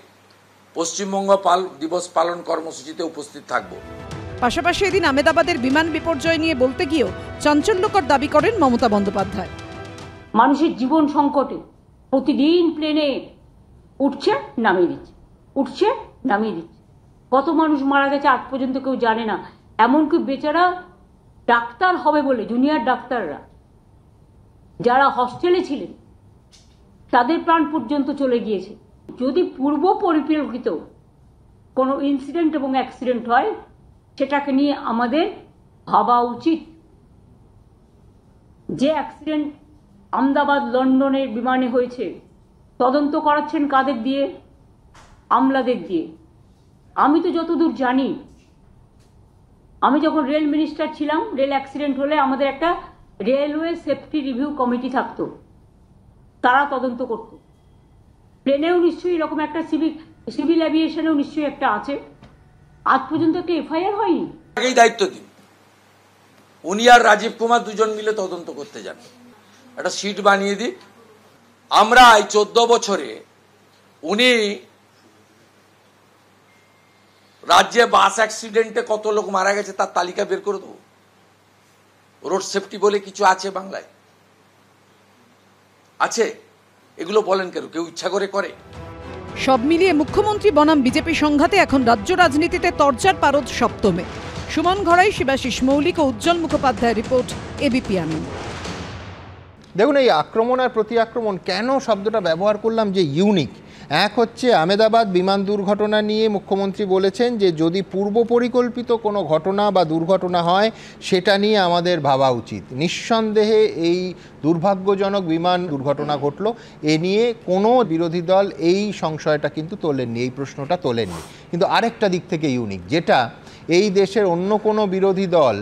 পশ্চিমবঙ্গ দিবস পালন কর্মসূচিতে উপস্থিত থাকব। পাশাপাশি এদিন আহমেদাবাদের বিমান বিপর্যয় নিয়ে বলতে গিয়েও চাঞ্চল্যকর দাবি করেন মমতা বন্দ্যোপাধ্যায়। মানুষের জীবন সংকটে প্রতিদিন প্লেনে উঠছে নামিয়ে দিচ্ছে, উঠছে নামিয়ে দিচ্ছে। কত মানুষ মারা গেছে আজ পর্যন্ত কেউ জানে না। এমনকি বেচারা ডাক্তার হবে বলে জুনিয়র ডাক্তাররা যারা হস্টেলে ছিলেন তাদের প্রাণ পর্যন্ত চলে গিয়েছে। যদি পূর্ব পরিকল্পিত কোনো ইনসিডেন্ট এবং অ্যাক্সিডেন্ট হয় সেটাকে নিয়ে আমাদের ভাবা উচিত। যে অ্যাক্সিডেন্ট আহমেদাবাদ লন্ডনের বিমানে হয়েছে তদন্ত করাচ্ছেন কাদের দিয়ে? আমলাদের দিয়ে। আমি তো যতদূর জানি, আমি যখন রেল মিনিস্টার ছিলাম, রেল অ্যাক্সিডেন্ট হলে আমাদের একটা রেলওয়ে সেফটি রিভিউ কমিটি থাকতো, তারা তদন্ত করত। প্লেনেও নিশ্চয়ই এরকম একটা সিভিল অ্যাভিয়েশনেও নিশ্চয়ই একটা আছে। আজ পর্যন্ত একটা এফআইআর হয়নি। আগেই দায়িত্ব দিন, উনি আর রাজীব কুমার দুজন মিলে তদন্ত করতে যান, একটা সিট বানিয়ে দিক। আমরা এই 14 বছরে উনি রাজ্যে বাস অ্যাক্সিডেন্টে কত লোক মারা গেছে তার তালিকা বের করে দেবো। রোড সেফটি বলে কিছু আছে বাংলায়? আছে? এগুলো বলেন কেন? কেউ ইচ্ছা করে করে? সব মিলিয়ে মুখ্যমন্ত্রী বনাম বিজেপি সংঘাতে এখন রাজ্য রাজনীতিতে তরজার পারদ সপ্তমে। সুমন ঘরাই, শিবাশিস মৌলিক ও উজ্জ্বল মুখোপাধ্যায়ের রিপোর্ট, এবিপি আনন্দ। দেখুন, এই আক্রমণ আর প্রতি আক্রমণ কেন শব্দটা ব্যবহার করলাম যে ইউনিক। এক হচ্ছে আহমেদাবাদ বিমান দুর্ঘটনা নিয়ে মুখ্যমন্ত্রী বলেছেন যে যদি পূর্ব পরিকল্পিত কোনো ঘটনা বা দুর্ঘটনা হয় সেটা নিয়ে আমাদের ভাবা উচিত। নিঃসন্দেহে এই দুর্ভাগ্যজনক বিমান দুর্ঘটনা ঘটল, এ নিয়ে কোনো বিরোধী দল এই সংশয়টা কিন্তু তোলেননি, এই প্রশ্নটা তোলেননি। কিন্তু আরেকটা দিক থেকে ইউনিক, যেটা এই দেশের অন্য কোনো বিরোধী দল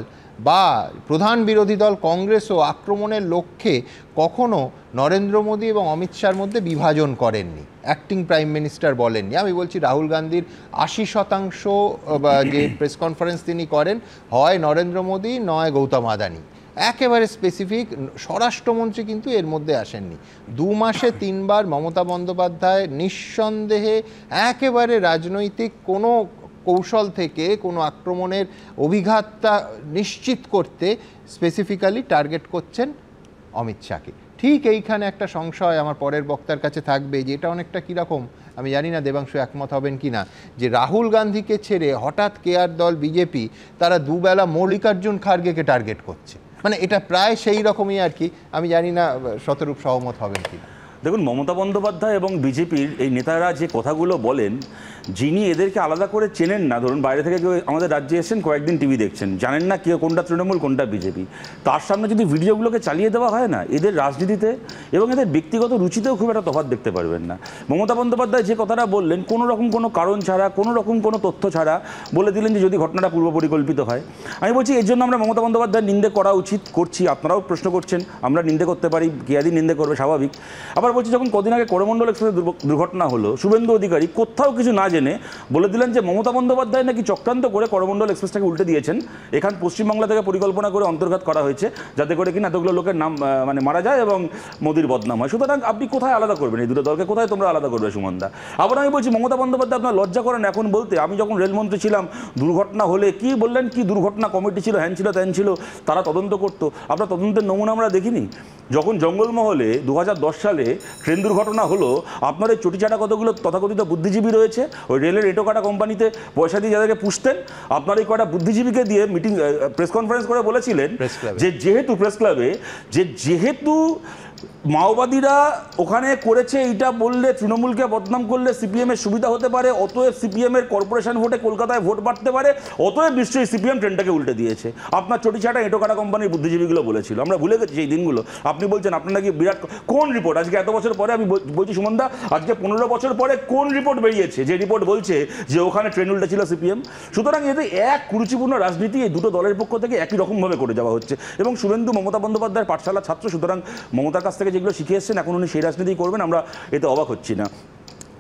বা প্রধান বিরোধী দল কংগ্রেসও আক্রমণের লক্ষ্যে কখনো নরেন্দ্র মোদী এবং অমিত শাহর মধ্যে বিভাজন করেননি, অ্যাক্টিং প্রাইম মিনিস্টার বলেননি। আমি বলছি রাহুল গান্ধীর 80% যে প্রেস কনফারেন্স তিনি করেন হয় নরেন্দ্র মোদী নয় গৌতম আদানি, একেবারে স্পেসিফিক। স্বরাষ্ট্রমন্ত্রী কিন্তু এর মধ্যে আসেননি। 2 মাসে 3 বার মমতা বন্দ্যোপাধ্যায় নিঃসন্দেহে একেবারে রাজনৈতিক কোনো কৌশল থেকে কোনো আক্রমণের অভিঘাতটা নিশ্চিত করতে স্পেসিফিক্যালি টার্গেট করছেন অমিত শাহকে। ঠিক এইখানে একটা সংশয় আমার পরের বক্তার কাছে থাকবে, যে এটা অনেকটা কীরকম, আমি জানি না দেবাংশু একমত হবেন কি না, যে রাহুল গান্ধীকে ছেড়ে হঠাৎ কেয়ার দল বিজেপি তারা দুবেলা মল্লিকার্জুন খার্গেকে টার্গেট করছে। মানে এটা প্রায় সেই রকমই আর কি। আমি জানি না শতরূপ সহমত হবেন কি না। দেখুন, মমতা বন্দ্যোপাধ্যায় এবং বিজেপির এই নেতারা যে কথাগুলো বলেন, যিনি এদেরকে আলাদা করে চেনেন না, ধরুন বাইরে থেকে কেউ আমাদের রাজ্যে এসেছেন, কয়েকদিন টিভি দেখছেন, জানেন না কেউ কোনটা তৃণমূল কোনটা বিজেপি, তার সামনে যদি ভিডিওগুলোকে চালিয়ে দেওয়া হয় না, এদের রাজনীতিতে এবং এদের ব্যক্তিগত রুচিতেও খুব একটা তফাৎ দেখতে পারবেন না। মমতা বন্দ্যোপাধ্যায় যে কথাটা বললেন, কোনো রকম কোনো কারণ ছাড়া, কোনো রকম কোনো তথ্য ছাড়া বলে দিলেন যে যদি ঘটনাটা পূর্ব পরিকল্পিত হয়। আমি বলছি এর জন্য আমরা মমতা বন্দ্যোপাধ্যায়ের নিন্দে করা উচিত, করছি। আপনারাও প্রশ্ন করছেন, আমরা নিন্দে করতে পারি, কেয়াদি নিন্দে করবে, স্বাভাবিক। আবার বলছি যখন কদিন আগে করমণ্ডল এক্সপ্রেসের দুর্ঘটনা হলো, শুভেন্দু অধিকারী কোথাও কিছু না জেনে বলে দিলেন যে মমতা বন্দ্যোপাধ্যায় নাকি চক্রান্ত করে করমণ্ডল এক্সপ্রেসটাকে উল্টে দিয়েছেন, এখান পশ্চিমবাংলা থেকে পরিকল্পনা করে অন্তর্ঘাত করা হয়েছে যাতে করে কিনা এতগুলো লোকের নাম মানে মারা যায় এবং মোদির বদনাম হয়। সুতরাং আপনি কোথায় আলাদা করবেন এই দুটো দলকে? কোথায় তোমরা আলাদা করবে সুমনদা? আবার আমি বলছি মমতা বন্দ্যোপাধ্যায় আপনার লজ্জা করেন এখন বলতে। আমি যখন রেলমন্ত্রী ছিলাম, দুর্ঘটনা হলে কি বললেন, কি দুর্ঘটনা কমিটি ছিল, হ্যান ছিল ত্যান ছিল, তারা তদন্ত করতো। আপনার তদন্তের নমুনা আমরা দেখিনি। যখন জঙ্গলমহলে 2010 সালে ট্রেন দুর্ঘটনা হলো, আপনার এই চটিচাটা কতগুলো তথাকথিত বুদ্ধিজীবী রয়েছে ওই রেলের এটো কাটা কোম্পানিতে পয়সা দিয়ে যাদেরকে পুষতেন, আপনার এই কটা বুদ্ধিজীবীকে দিয়ে মিটিং প্রেস কনফারেন্স করে বলেছিলেন যে যেহেতু প্রেস ক্লাবে যেহেতু মাওবাদীরা ওখানে করেছে, এইটা বললে তৃণমূলকে বদনাম করলে সিপিএমের সুবিধা হতে পারে, অতএব সিপিএমের কর্পোরেশন ভোটে কলকাতায় ভোট বাড়তে পারে, অতএব নিশ্চয়ই সিপিএম ট্রেনটাকে উল্টে দিয়েছে। আপনার চটিচাটা এটোকাটা কোম্পানির বুদ্ধিজীবীগুলো বলেছিল, আমরা ভুলে গেছি সেই দিনগুলো। আপনি বলছেন আপনার নাকি বিরাট কোন রিপোর্ট আজকে এত বছর পরে? আমি বলছি সুমনদা, আজকে 15 বছর পরে কোন রিপোর্ট বেরিয়েছে যে রিপোর্ট বলছে যে ওখানে ট্রেন উল্টে ছিল সিপিএম? সুতরাং এতে এক কুরুচিপূর্ণ রাজনীতি এই দুটো দলের পক্ষ থেকে একই রকমভাবে করে যাওয়া হচ্ছে। এবং শুভেন্দু মমতা বন্দ্যোপাধ্যায়ের পাঠশালার ছাত্র, সুতরাং মমতার কাছ থেকে যেগুলো শিখে এসছেন এখন উনি সেই রাজনীতি করবেন, আমরা এতে অবাক হচ্ছি না।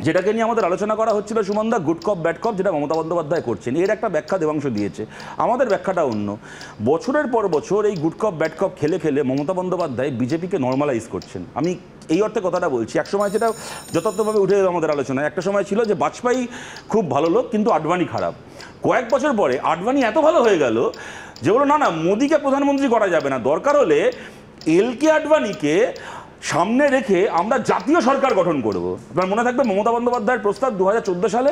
যেটাকে নিয়ে আমাদের আলোচনা করা হচ্ছিল সুমনদা, গুড কপ ব্যাড কপ, যেটা মমতা বন্দ্যোপাধ্যায় করছেন, এর একটা ব্যাখ্যা দেবাংশু দিয়েছে। আমাদের ব্যাখ্যাটা অন্য। বছরের পর বছর এই গুড কপ ব্যাড কপ খেলে খেলে মমতা বন্দ্যোপাধ্যায় বিজেপিকে নর্মালাইজ করছেন। আমি এই অর্থে কথাটা বলছি, একসময় যেটা যথার্থভাবে উঠে এলো আমাদের আলোচনায়, একটা সময় ছিল যে বাজপেয়ী খুব ভালো লোক কিন্তু আডবাণী খারাপ। কয়েক বছর পরে আডবাণী এত ভালো হয়ে গেল যে বলো না মোদিকে প্রধানমন্ত্রী করা যাবে না, দরকার হলে এলকে আডবাণীকে সামনে রেখে আমরা জাতীয় সরকার গঠন করব। আপনার মনে থাকবে মমতা বন্দ্যোপাধ্যায়ের প্রস্তাব 2014 সালে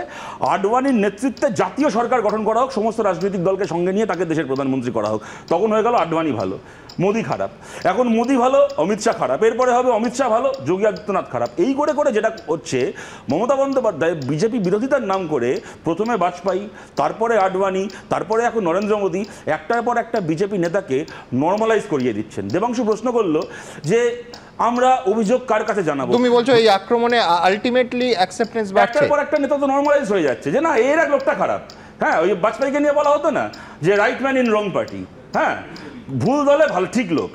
আডবাণীর নেতৃত্বে জাতীয় সরকার গঠন করা হোক, সমস্ত রাজনৈতিক দলকে সঙ্গে নিয়ে তাকে দেশের প্রধানমন্ত্রী করা হোক। তখন হয়ে গেল আডবাণী ভালো, মোদি খারাপ। এখন মোদি ভালো, অমিত শাহ খারাপ। এরপরে হবে অমিত শাহ ভালো, যোগী আদিত্যনাথ খারাপ। এই করে করে যেটা হচ্ছে, মমতা বন্দ্যোপাধ্যায় বিজেপি বিরোধিতার নাম করে প্রথমে বাজপেয়ী, তারপরে আডবাণী, তারপরে এখন নরেন্দ্র মোদী, একটার পর একটা বিজেপি নেতাকে নর্মালাইজ করিয়ে দিচ্ছেন। দেবাংশু প্রশ্ন করলো যে আমরা অভিযোগ কার কাছে জানাবো? তুমি বলছো এই আক্রমণে আলটিমেটলি অ্যাকসেপ্টেন্স বাড়ছে, একটার পর একটা নেতা তো নর্মালাইজ হয়ে যাচ্ছে যে না এর এক লোকটা খারাপ। হ্যাঁ, ওই বাজপেয়ীকে নিয়ে বলা হতো না যে right man in wrong party, হ্যাঁ ভুল দলে ভালো ঠিক লোক।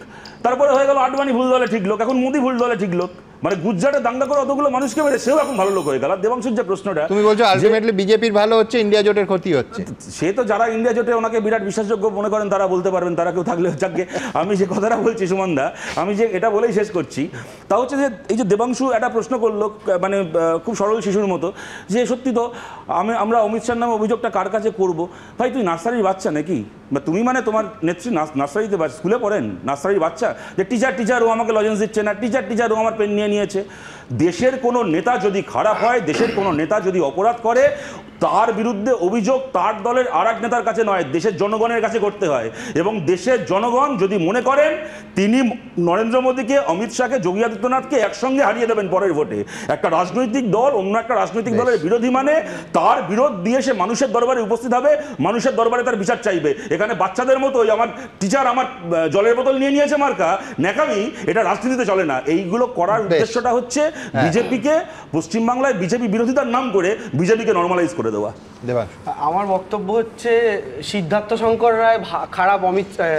তারপরে হয়ে গেল আডবাণী ভুল দলে ঠিক লোক, এখন মোদি ভুল দলে ঠিক লোক। মানে গুজরাটে দাঙ্গা করে অতগুলো মানুষকে মেরে সেও এখন ভালো লোক হয়ে গেল। দেবাংশুর যে প্রশ্নটা, তুমি বলছো আলটিমেটলি বিজেপির ভালো হচ্ছে, ইন্ডিয়া জোটের ক্ষতি হচ্ছে। সে তো যারা ইন্ডিয়া জোটে ওনাকে বিরাট বিশ্বাসযোগ্য মনে করেন তারা বলতে পারবেন, তারা কেউ থাকলে যাকে। আমি যে কথাটা বলছি সুমনদা, আমি যে এটা বলেই শেষ করছি, তা হচ্ছে যে এই যে দেবাংশু একটা প্রশ্ন করলো, মানে খুব সরল শিশুর মতো, যে সত্যি তো আমরা অমিত শাহর নামে অভিযোগটা কার কাছে করবো? ভাই তুই নার্সারির বাচ্চা নাকি? বা তুমি মানে তোমার নেত্রী নার্সারিতে স্কুলে পড়েন, নার্সারির বাচ্চা, যে টিচার ও আমাকে লজেন্স দিচ্ছে না, টিচার ও আমার পেন নিয়ে নিয়েছে। দেশের কোনো নেতা যদি খারাপ হয়, দেশের কোনো নেতা যদি অপরাধ করে, তার বিরুদ্ধে অভিযোগ তার দলের আর এক নেতার কাছে নয়, দেশের জনগণের কাছে করতে হয়। এবং দেশের জনগণ যদি মনে করেন তিনি নরেন্দ্র মোদীকে, অমিত শাহকে, যোগী আদিত্যনাথকে একসঙ্গে হারিয়ে দেবেন পরের ভোটে, একটা রাজনৈতিক দল অন্য একটা রাজনৈতিক দলের বিরোধী মানে তার বিরোধ দিয়ে সে মানুষের দরবারে উপস্থিত হবে, মানুষের দরবারে তার বিচার চাইবে। এখানে বাচ্চাদের মতো আমার টিচার আমার জলের বোতল নিয়ে নিয়েছে মার্কা ন্যাকামি, এটা রাজনীতিতে চলে না। এইগুলো করার উদ্দেশ্যটা হচ্ছে বিজেপিকে পশ্চিমবাংলায় বিজেপি বিরোধিতার নাম করে বিজেপিকে নর্মালাইজ করে দেওয়া। আমার বক্তব্য হচ্ছে সিদ্ধার্থ শঙ্কর রায় খারাপ,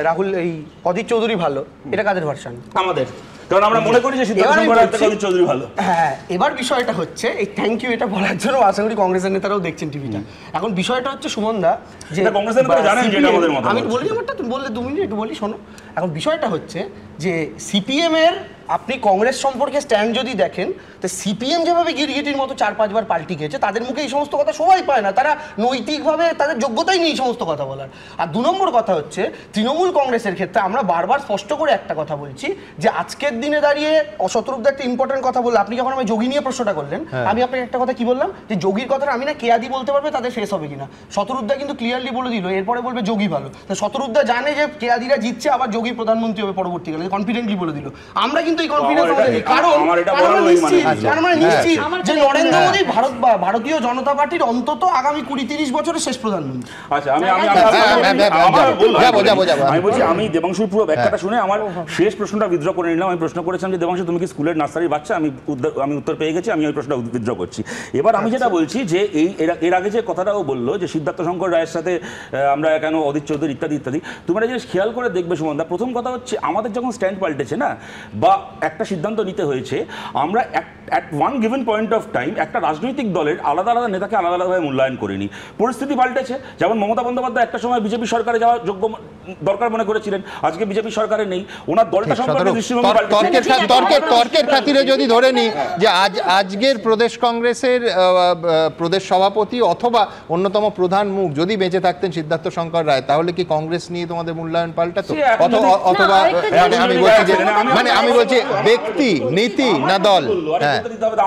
রাহুল এই অধীর চৌধুরী ভালো, এটা কাদের ভার্সন? আমাদের, কারণ আমরা মনে করি যে সিদ্ধার্থ শঙ্কর রায় থেকে অধীর চৌধুরী ভালো। হ্যাঁ, এবার বিষয়টা হচ্ছে এই থ্যাংক ইউ এটা বলার জন্য আশা করি কংগ্রেসের নেতারাও দেখছেন টিভিটা। এখন বিষয়টা হচ্ছে সুমনদা, যে কংগ্রেসের নেতারা জানেন যে এটা আমাদের মত। আমি বলি আমারটা, তুমি বললে 2 মিনিট একটু বলি, শোনো। এখন বিষয়টা হচ্ছে যে সিপিএম এর আপনি কংগ্রেস সম্পর্কে স্ট্যান্ড যদি দেখেন, তো সিপিএম যেভাবে গিরগিটির মতো 4-5 বার পাল্টি খেয়েছে, তাদের মুখে এই সমস্ত কথা সবাই পায় না, তারা নৈতিকভাবে তাদের যোগ্যতাই নেই এই সমস্ত কথা বলার। আর 2 নম্বর কথা হচ্ছে তৃণমূল কংগ্রেসের ক্ষেত্রে আমরা বারবার স্পষ্ট করে একটা কথা বলছি যে আজকের দিনে দাঁড়িয়ে শতরূপদা একটা ইম্পর্টেন্ট কথা বললেন। আপনি যখন আমি যোগী নিয়ে প্রশ্নটা করলেন, আমি আপনাকে একটা কথা কি বললাম, যে যোগীর কথাটা আমি না কেয়াদি বলতে পারবে তাদের শেষ হবে কিনা। শতরূপদা কিন্তু ক্লিয়ারলি বলে দিল এরপরে বলবে যোগী ভালো। তো শতরূপদা জানে যে কেয়াদিরা জিতছে, আবার যোগী প্রধানমন্ত্রী হবে পরবর্তীকালে, কনফিডেন্টলি বলে দিল। আমরা কিন্তু এই কনফিডেন্স আমাদের, কারণ আমরা নিশ্চিত যে নরেন্দ্র মোদী ভারতীয় জনতা পার্টির অন্তত আগামী 20-30 বছরের শেষ প্রধানমন্ত্রী। আচ্ছা, আমি বলছি, আমি দেবাংশুর পুরো ব্যাখ্যাটা শুনে আমার শেষ প্রশ্নটা উইথড্র করে নিলাম। আমি প্রশ্ন করেছিলাম যে দেবাংশু তুমি কি স্কুলের নার্সারির বাচ্চা? আমি উত্তর পেয়ে গেছি, আমি ওই প্রশ্নটা উইথড্র করছি। এবার আমি যেটা বলছি যে এর আগে যে কথাটাও বললো যে সিদ্ধার্থ শঙ্কর রায়ের সাথে আমরা কেন অধীর চৌধুরী ইত্যাদি ইত্যাদি, তোমরা জিনিস খেয়াল করে দেখবে সুমনদা, প্রথম কথা হচ্ছে আমাদের যখন স্ট্যান্ড পাল্টেছে না, বা একটা সিদ্ধান্ত নিতে হয়েছে, আমরা at one given point of time একটা রাজনৈতিক দলের আলাদা আলাদা নেতাকে আলাদা আলাদাভাবে মূল্যায়ন করিনি। পরিস্থিতি পাল্টেছে। যেমন মমতা বন্দ্যোপাধ্যায় একটা সময় বিজেপি সরকারে যাওয়া যোগ্য দরকার মনে করেছিলেন, আজকে বিজেপি সরকারে নেই, ওনার দলটা সম্পর্কে দৃষ্টিভঙ্গি পাল্টেছে। তর্কের খাতিরে যদি ধরে নিই যে আজকের প্রদেশ কংগ্রেসের প্রদেশ সভাপতি অথবা অন্যতম প্রধান মুখ যদি বেঁচে থাকতেন সিদ্ধার্থ শঙ্কর রায়, তাহলে কি কংগ্রেস নিয়ে তোমাদের মূল্যায়ন পাল্টাতো? অথবা আমি বলছি ব্যক্তি, নীতি না দল?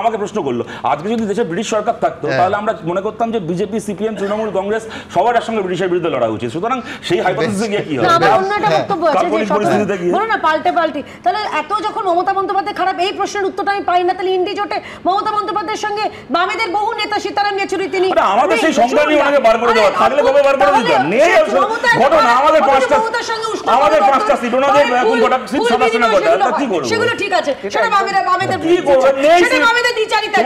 আমাকে প্রশ্ন করলো, আজকে যদি দেশে ব্রিটিশ সরকার থাকতো তাহলে আমরা মনে করতাম যে বিজেপি, সিপিএম, তৃণমূল কংগ্রেস সবার সঙ্গে ব্রিটিশের বিরুদ্ধে লড়া উচিত। সুতরাং সেই হাইপোথিসিসে গিয়ে কি হবে? বলো না পাল্টি। তাহলে এত যখন মমতা বন্দ্যোপাধ্যায় খারাপ, এই প্রশ্নের উত্তরটা আমি পাই না, তাহলে ইন্ডি জোটে মমতা বন্দ্যোপাধ্যায়ের সঙ্গে বামেদের বহু নেতা সীতারাম ইয়েচুরি তিনি আমাদের সেই সংগ্রামী ওনাকে বার করে দেওয়া, থাকলে কবে বার করে দিতেন? নেই ঘটনা, আমাদের 5টা সিট, ওনাদের এখন গোটা সিট 27টা গোটা, কি করব? সেগুলো ঠিক আছে, সেটা বামেদের কি করব? নেই সেটা বামেদের দ্বিচারিতা।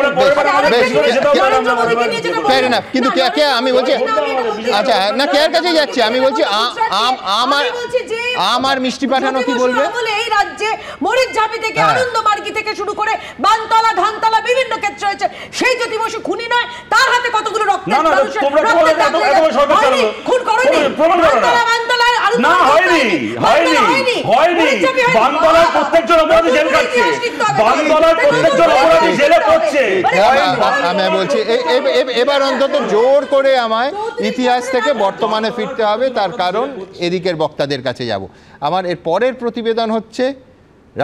কিন্তু কে আমি বলছি, আচ্ছা না কে কাছে যাচ্ছে, আমি বলছি আমার মিষ্টি পাঠানো কি বলবে? এই রাজ্যে মরিচঝাপি থেকে আনন্দমার্গী থেকে শুরু করে বানতলা ধানতলা বিভিন্ন ক্ষেত্রে হয়েছে। সেই জ্যোতি বসু খুনি নয়, তার হাতে কতগুলো রক্ত খুন করেনি। না হয়নি, হয়নি, হয়নি। বানতলার প্রত্যেকজন অপরাধী জেল খাচ্ছে, বানতলার প্রত্যেকজন অপরাধী জেলে পড়ছে। আমি বলছি এবার অন্তত জোর করে আমায় ইতিহাস থেকে বর্তমানে ফিরতে হবে, তার কারণ এদিকের বক্তাদের কাছে যাব। আমার এর পরের প্রতিবেদন হচ্ছে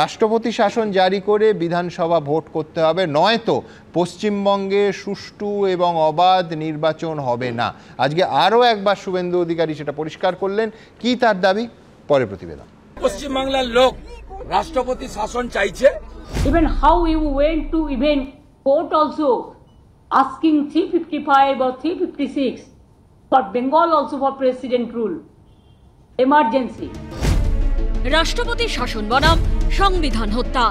রাষ্ট্রপতি শাসন জারি করে বিধানসভা ভোট করতে হবে, নয়তো পশ্চিমবঙ্গে সুষ্ঠু এবং অবাধ নির্বাচন হবে না। আজকে আরও একবার শুভেন্দু অধিকারী সেটা পরিষ্কার করলেন। কি তার দাবি? পরের প্রতিবেদন। পশ্চিমবাংলার লোক রাষ্ট্রপতি শাসন চাইছে। Even how you went to even court also asking 355 or 356 for Bengal also for president rule. Emergency. রাষ্ট্রপতি শাসন বনাম সংবিধান হত্যা,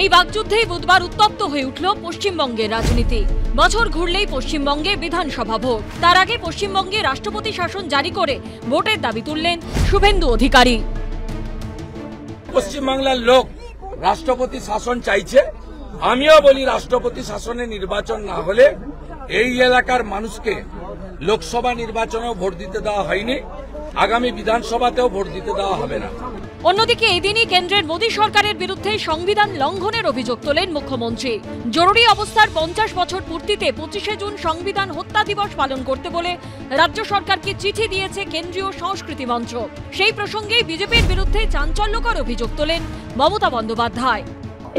এই বাকযুদ্ধেই বুধবার উত্তপ্ত হয়ে উঠল পশ্চিমবঙ্গের রাজনীতি। বছর ঘুরলেই পশ্চিমবঙ্গে বিধানসভা ভোট, তার আগে পশ্চিমবঙ্গে রাষ্ট্রপতি শাসন জারি করে ভোটের দাবি তুললেন শুভেন্দু অধিকারী। পশ্চিমবাংলার লোক রাষ্ট্রপতি শাসন চাইছে। আমিও বলি রাষ্ট্রপতি শাসনে নির্বাচন না হলে এই এলাকার মানুষকে লোকসভা নির্বাচনেও ভোট দিতে দেওয়া হয়নি, আগামী বিধানসভাতেও ভোট দিতে দেওয়া হবে না। অন্যদিকে এদিনই কেন্দ্রের মোদী সরকারের বিরুদ্ধে সংবিধান লঙ্ঘনের অভিযোগ তোলেন মুখ্যমন্ত্রী। জরুরি অবস্থার 50 বছর পূর্তিতে 25শে জুন সংবিধান হত্যা দিবস পালন করতে বলে রাজ্য সরকারকে চিঠি দিয়েছে কেন্দ্রীয় সংস্কৃতি মঞ্চ। সেই প্রসঙ্গে বিজেপির বিরুদ্ধে চাঞ্চল্যকর অভিযোগ তোলেন মমতা বন্দ্যোপাধ্যায়।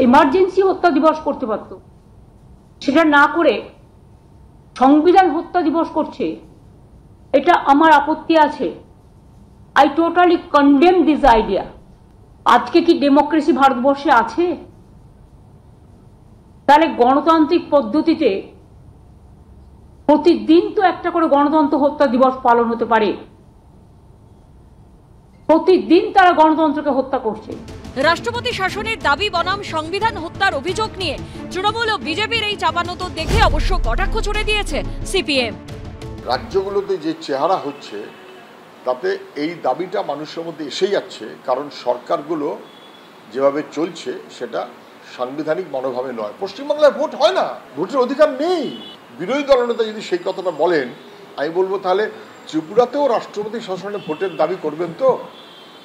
এমার্জেন্সি হত্যা দিবস করতে পারত, সেটা না করে সংবিধান হত্যা দিবস করছে, এটা আমার আপত্তি আছে। I totally condemn this idea. আজকে কি ডেমোক্রেসি ভারতবর্ষে আছে? তাহলে গণতান্ত্রিক পদ্ধতিতে প্রতিদিন তো একটা করে গণতন্ত্র হত্যা দিবস পালন হতে পারে। প্রতিদিন তারা গণতন্ত্রকে হত্যা করছে। রাষ্ট্রপতি শাসনের দাবি বনাম সংবিধান হত্যার অভিযোগ নিয়ে তৃণমূল ও বিজেপির এই চাপানোতো দেখে অবশ্য কটাক্ষ ছুড়ে দিয়েছে সিপিএম। রাজ্যগুলোতে যে চেহারা হচ্ছে তাতে এই দাবিটা মানুষের মধ্যে এসে যাচ্ছে, কারণ সরকারগুলো যেভাবে চলছে সেটা সাংবিধানিক মনোভাবে নয়। পশ্চিমবাংলায় ভোট হয় না, ভোটের অধিকার নেই। বিরোধী দলনেতা যদি সেই কথাটা বলেন, আমি বলবো তাহলে ত্রিপুরাতেও রাষ্ট্রপতি শাসনে ভোটের দাবি করবেন তো?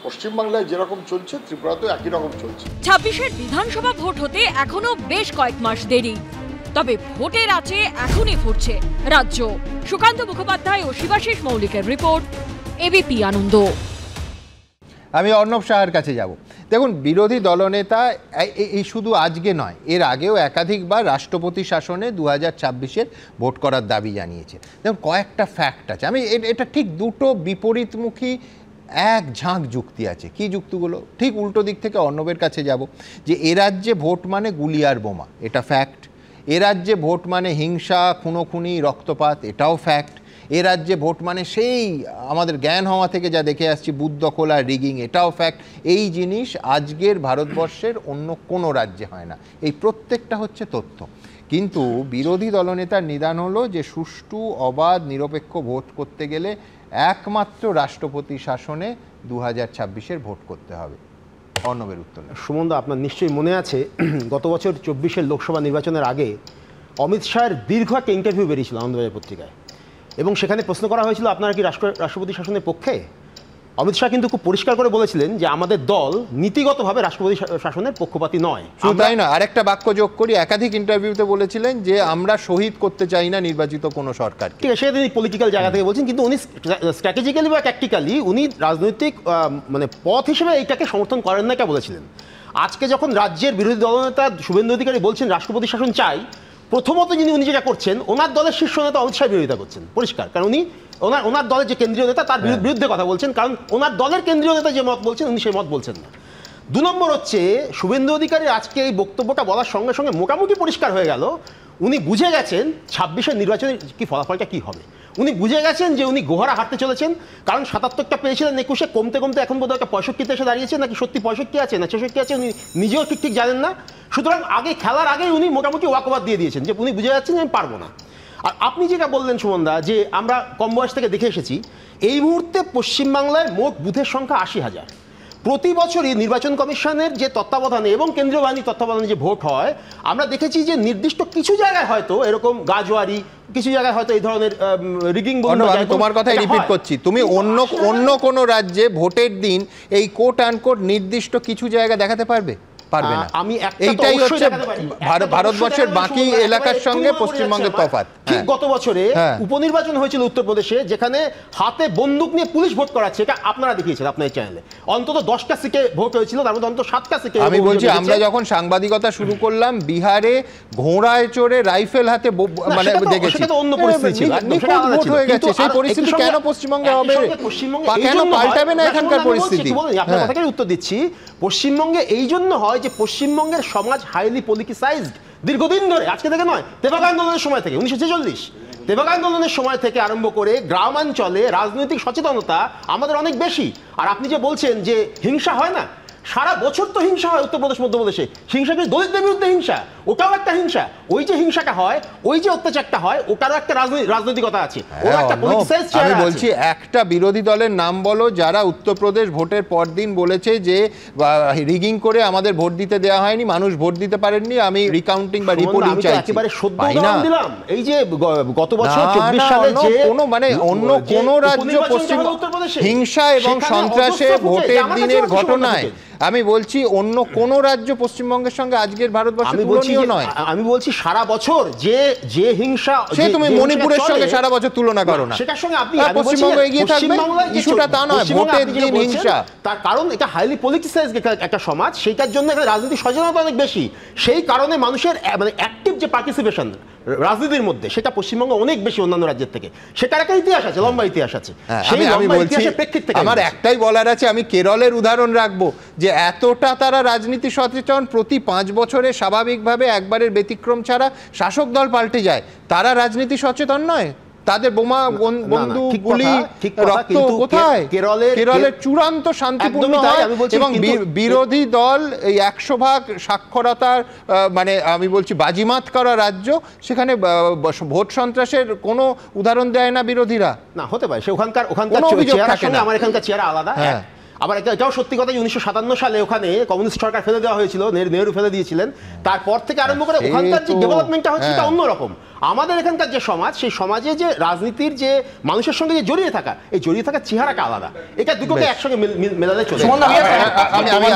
পশ্চিমবাংলায় যেরকম চলছে ত্রিপুরাতেও একই রকম চলছে। 26-এর বিধানসভা ভোট হতে এখনো বেশ কয়েক মাস দেরি, তবে ভোটের আছে এখনই ফুটছে রাজ্য। সুকান্ত মুখোপাধ্যায় ও শিবাশিস মৌলিকের রিপোর্ট, এবিপি আনন্দ। আমি অর্ণব সাহার কাছে যাব। দেখুন, বিরোধী দলনেতা এই শুধু আজকে নয়, এর আগেও একাধিকবার রাষ্ট্রপতি শাসনে 2026-এর ভোট করার দাবি জানিয়েছে। দেখুন, কয়েকটা ফ্যাক্ট আছে। আমি এটা ঠিক দুটো বিপরীতমুখী এক ঝাঁক যুক্তি আছে। কি যুক্তিগুলো? ঠিক উল্টো দিক থেকে অর্ণবের কাছে যাব, যে এ রাজ্যে ভোট মানে গুলি আর বোমা, এটা ফ্যাক্ট। এ রাজ্যে ভোট মানে হিংসা, খুনোখুনি, রক্তপাত, এটাও ফ্যাক্ট। এ রাজ্যে ভোট মানে সেই আমাদের জ্ঞান হওয়া থেকে যা দেখে আসছি বুথ দখল আর রিগিং, এটাও ফ্যাক্ট। এই জিনিস আজকের ভারতবর্ষের অন্য কোনো রাজ্যে হয় না। এই প্রত্যেকটা হচ্ছে তথ্য। কিন্তু বিরোধী দলনেতার নিদান হলো যে সুষ্ঠু, অবাধ, নিরপেক্ষ ভোট করতে গেলে একমাত্র রাষ্ট্রপতি শাসনে 2026-এর ভোট করতে হবে। অর্ণবের উত্তর। সুমনদা, আপনার নিশ্চয়ই মনে আছে গত বছর 24-এর লোকসভা নির্বাচনের আগে অমিত শাহের দীর্ঘ একটা ইন্টারভিউ বেরিয়েছিল আনন্দবাজার পত্রিকায়, এবং সেখানে প্রশ্ন করা হয়েছিল আপনারা কি রাষ্ট্রপতি শাসনের পক্ষে? অমিত শাহ কিন্তু খুব পরিষ্কার করে বলেছিলেন যে আমাদের দল নীতিগতভাবে রাষ্ট্রপতি শাসনের পক্ষপাতী নয়। তাই না, আরেকটা বাক্য যোগ করি, একাধিক ইন্টারভিউতে বলেছিলেন যে আমরা শহীদ করতে চাই না নির্বাচিত কোনো সরকার। ঠিক আছে, সেটা তিনি পলিটিক্যাল জায়গা থেকে বলছেন, কিন্তু উনি স্ট্র্যাটেজিক্যালি বা ট্যাকটিক্যালি উনি রাজনৈতিক মানে পথ হিসেবে এইটাকে সমর্থন করেন না, এটা বলেছিলেন। আজকে যখন রাজ্যের বিরোধী দলনেতা শুভেন্দু অধিকারী বলছেন রাষ্ট্রপতি শাসন চাই, প্রথমত উনি যেটা করছেন, ওনার দলের শীর্ষ নেতা অমিত শাহ বিরোধিতা করছেন পরিষ্কার, কারণ উনি ওনার দলের যে কেন্দ্রীয় নেতা তার বিরুদ্ধে কথা বলছেন, কারণ ওনার দলের কেন্দ্রীয় নেতা যে মত বলছেন উনি সেই মত বলছেন না। 2 নম্বর হচ্ছে শুভেন্দু অধিকারীর আজকে এই বক্তব্যটা বলার সঙ্গে সঙ্গে মোটামুটি পরিষ্কার হয়ে গেল উনি বুঝে গেছেন 26-এর নির্বাচনের কি ফলাফলটা কি হবে। উনি বুঝে গেছেন যে উনি গোহারা হারতে চলেছেন, কারণ 77টা পেয়েছিলেন 21-এ, কমতে কমতে এখন বোধহয় 65-তে এসে দাঁড়িয়েছে, নাকি সত্যি 65 আছে না 66 আছে উনি নিজেও ঠিক জানেন না। সুতরাং আগে খেলার আগেই উনি মোটামুটি ওয়াকওভার দিয়ে দিয়েছেন যে উনি বুঝে যাচ্ছেন যে আমি পারবো না। আর আপনি যেটা বললেন সুমনদা, যে আমরা কম বয়স থেকে দেখে এসেছি, এই মুহূর্তে পশ্চিমবাংলায় মোট বুথের সংখ্যা 80,000। প্রতি বছরই নির্বাচন কমিশনের যে তত্ত্বাবধানে এবং কেন্দ্রীয় বাহিনীর তত্ত্বাবধানে যে ভোট হয়, আমরা দেখেছি যে নির্দিষ্ট কিছু জায়গায় হয়তো এরকম গাজোয়ারি, কিছু জায়গায় হয়তো এই ধরনের রিগিং। আমি তোমার কথাই রিপিট করছি, তুমি অন্য কোনো রাজ্যে ভোটের দিন এই কোট আনকোট নির্দিষ্ট কিছু জায়গা দেখাতে পারবে? পারবে না। এইটাই হচ্ছে ভারতবর্ষের বাকি এলাকার সঙ্গে পশ্চিমবঙ্গের তফাৎ। ঠিক গত বছরে উপনির্বাচন হয়েছিল উত্তরপ্রদেশে, যেখানে হাতে বন্দুক নিয়ে পুলিশ ভোট করাচ্ছে, এটা আপনারা দেখিয়েছেন আপনার চ্যানেলে। অন্তত 10টা সিটে ভোট হয়েছিল, তার মধ্যে অন্তত 7টা সিটে। আমি বলছি আমরা যখন সাংবাদিকতা শুরু করলাম বিহারে ঘোড়ায় চড়ে রাইফেল হাতে মানে দেখেছি, সেটা অন্য পরিস্থিতি ছিল, ভোট হয়ে গেছে। সেই পরিস্থিতি কেন পশ্চিমবঙ্গে হবে? কেন পাল্টাবে না এখানকার পরিস্থিতি? আপনার কথাকে উত্তর দিচ্ছি। পশ্চিমবঙ্গে এই জন্য হয় যে পশ্চিমবঙ্গের সমাজ হাইলি পলিটিসাইজড দীর্ঘদিন ধরে, আজকে থেকে নয়, তেভাগ আন্দোলনের সময় থেকে 1946 তেভাগ আন্দোলনের সময় থেকে আরম্ভ করে গ্রামাঞ্চলে রাজনৈতিক সচেতনতা আমাদের অনেক বেশি। আর আপনি যে বলছেন যে হিংসা হয় না, সারা বছর তো হিংসা হয় উত্তরপ্রদেশ মধ্যপ্রদেশে। হিংসা কি দলিতদের বিরুদ্ধে হিংসা? ওটাও একটা হিংসা। ওই যে হিংসাটা হয়, ওই যে অত্যাচারটা হয়, ওটারও একটা রাজনৈতিকতা আছে। আমি বলছি একটা বিরোধী দলের নাম বলো যারা উত্তরপ্রদেশ ভোটের পর দিন বলেছে যে রিগিং করে আমাদের ভোট দিতে দেওয়া হয়নি, মানুষ ভোট দিতে পারেননি, আমি রিকাউন্টিং বা রিপোর্টিং চাইছি। একেবারে সদ্য উদাহরণ দিলাম, এই যে গত বছর 24 সালে যে অন্য কোন রাজ্য পশ্চিমবঙ্গে হিংসা এবং সন্ত্রাসে ভোটের দিনের ঘটনায়, আমি বলছি অন্য কোন রাজ্য পশ্চিমবঙ্গের সঙ্গে আজকের ভারতবর্ষে তুলনীয় নয়। আমি বলছি সারা বছর যে হিংসা, সে তুমি মণিপুরের সঙ্গে সারা বছর তুলনা করো না, সেটার সঙ্গে আপনি পশ্চিমবঙ্গ এগিয়ে থাকবে, ইস্যুটা তা নয় ভোটের দিন হিংসা। তার কারণ এটা হাইলি পলিটিসাইজড একটা সমাজ, সেইটার জন্য এখানে রাজনৈতিক সচেতনতা অনেক বেশি। সেই কারণে মানুষের মানে অ্যাক্টিভ যে পার্টিসিপেশন রাজনীতির মধ্যে, সেটা পশ্চিমবঙ্গে অনেক বেশি অন্যান্য রাজ্যের থেকে। সেটার একটা ইতিহাস আছে, লম্বা ইতিহাস আছে। আমি বলছি আমার একটাই বলার আছে, আমি কেরলের উদাহরণ রাখবো যে এতটা তারা রাজনীতি সচেতন, প্রতি 5 বছরে স্বাভাবিকভাবে একবারের ব্যতিক্রম ছাড়া শাসক দল পাল্টে যায়, তারা রাজনীতি সচেতন নয়? তাদের বোমা বন্ধু গুলি রক্ত কোথায়? কেরলের চূড়ান্ত শান্তিপূর্ণ হয় এবং বিরোধী দল এই 100% সাক্ষরতার মানে আমি বলছি বাজিমাত করা রাজ্য, সেখানে ভোট সন্ত্রাসের কোনো উদাহরণ দেয় না বিরোধীরা। না হতে পারে, সে ওখানকার আমার এখানকার চেহারা আলাদা। আবার এটাও সত্যি কথা যে 1957 সালে ওখানে কমিউনিস্ট সরকার ফেলে দেওয়া হয়েছিল, নেহরু ফেলে দিয়েছিলেন। তারপর থেকে আরম্ভ করে ওখানকার যে ডেভেলপমেন্টটা হচ্ছে এটা অন্যরকম। আমাদের এখানকার যে সমাজ, সেই সমাজে যে রাজনীতির যে মানুষের সঙ্গে যে জড়িয়ে থাকা, এই জড়িয়ে থাকার চেহারাটা আলাদা। এটা দুটোকে একসঙ্গে মেলালে চলে। আমি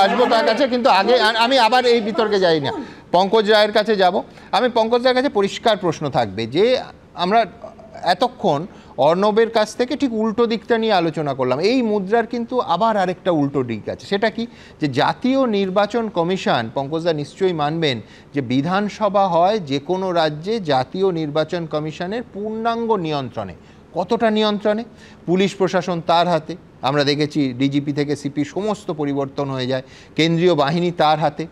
আসবো তার কাছে, কিন্তু আগে আমি আবার এই বিতর্কে যাই না, পঙ্কজ রায়ের কাছে যাব। আমি পঙ্কজ রায়ের কাছে পরিষ্কার প্রশ্ন থাকবে যে আমরা এতক্ষণ অর্ণবের কাছ থেকে ঠিক উল্টো দিকটা নিয়ে আলোচনা করলাম। এই মুদ্রার কিন্তু আবার আরেকটা উল্টো দিক আছে, সেটা কি? যে জাতীয় নির্বাচন কমিশন, পঙ্কজদা নিশ্চয়ই মানবেন যে বিধানসভা হয় যে কোনো রাজ্যে জাতীয় নির্বাচন কমিশনের পূর্ণাঙ্গ নিয়ন্ত্রণে। কতটা নিয়ন্ত্রণে? পুলিশ প্রশাসন তার হাতে, আমরা দেখেছি ডিজিপি থেকে সিপি সমস্ত পরিবর্তন হয়ে যায়, কেন্দ্রীয় বাহিনী তার হাতে,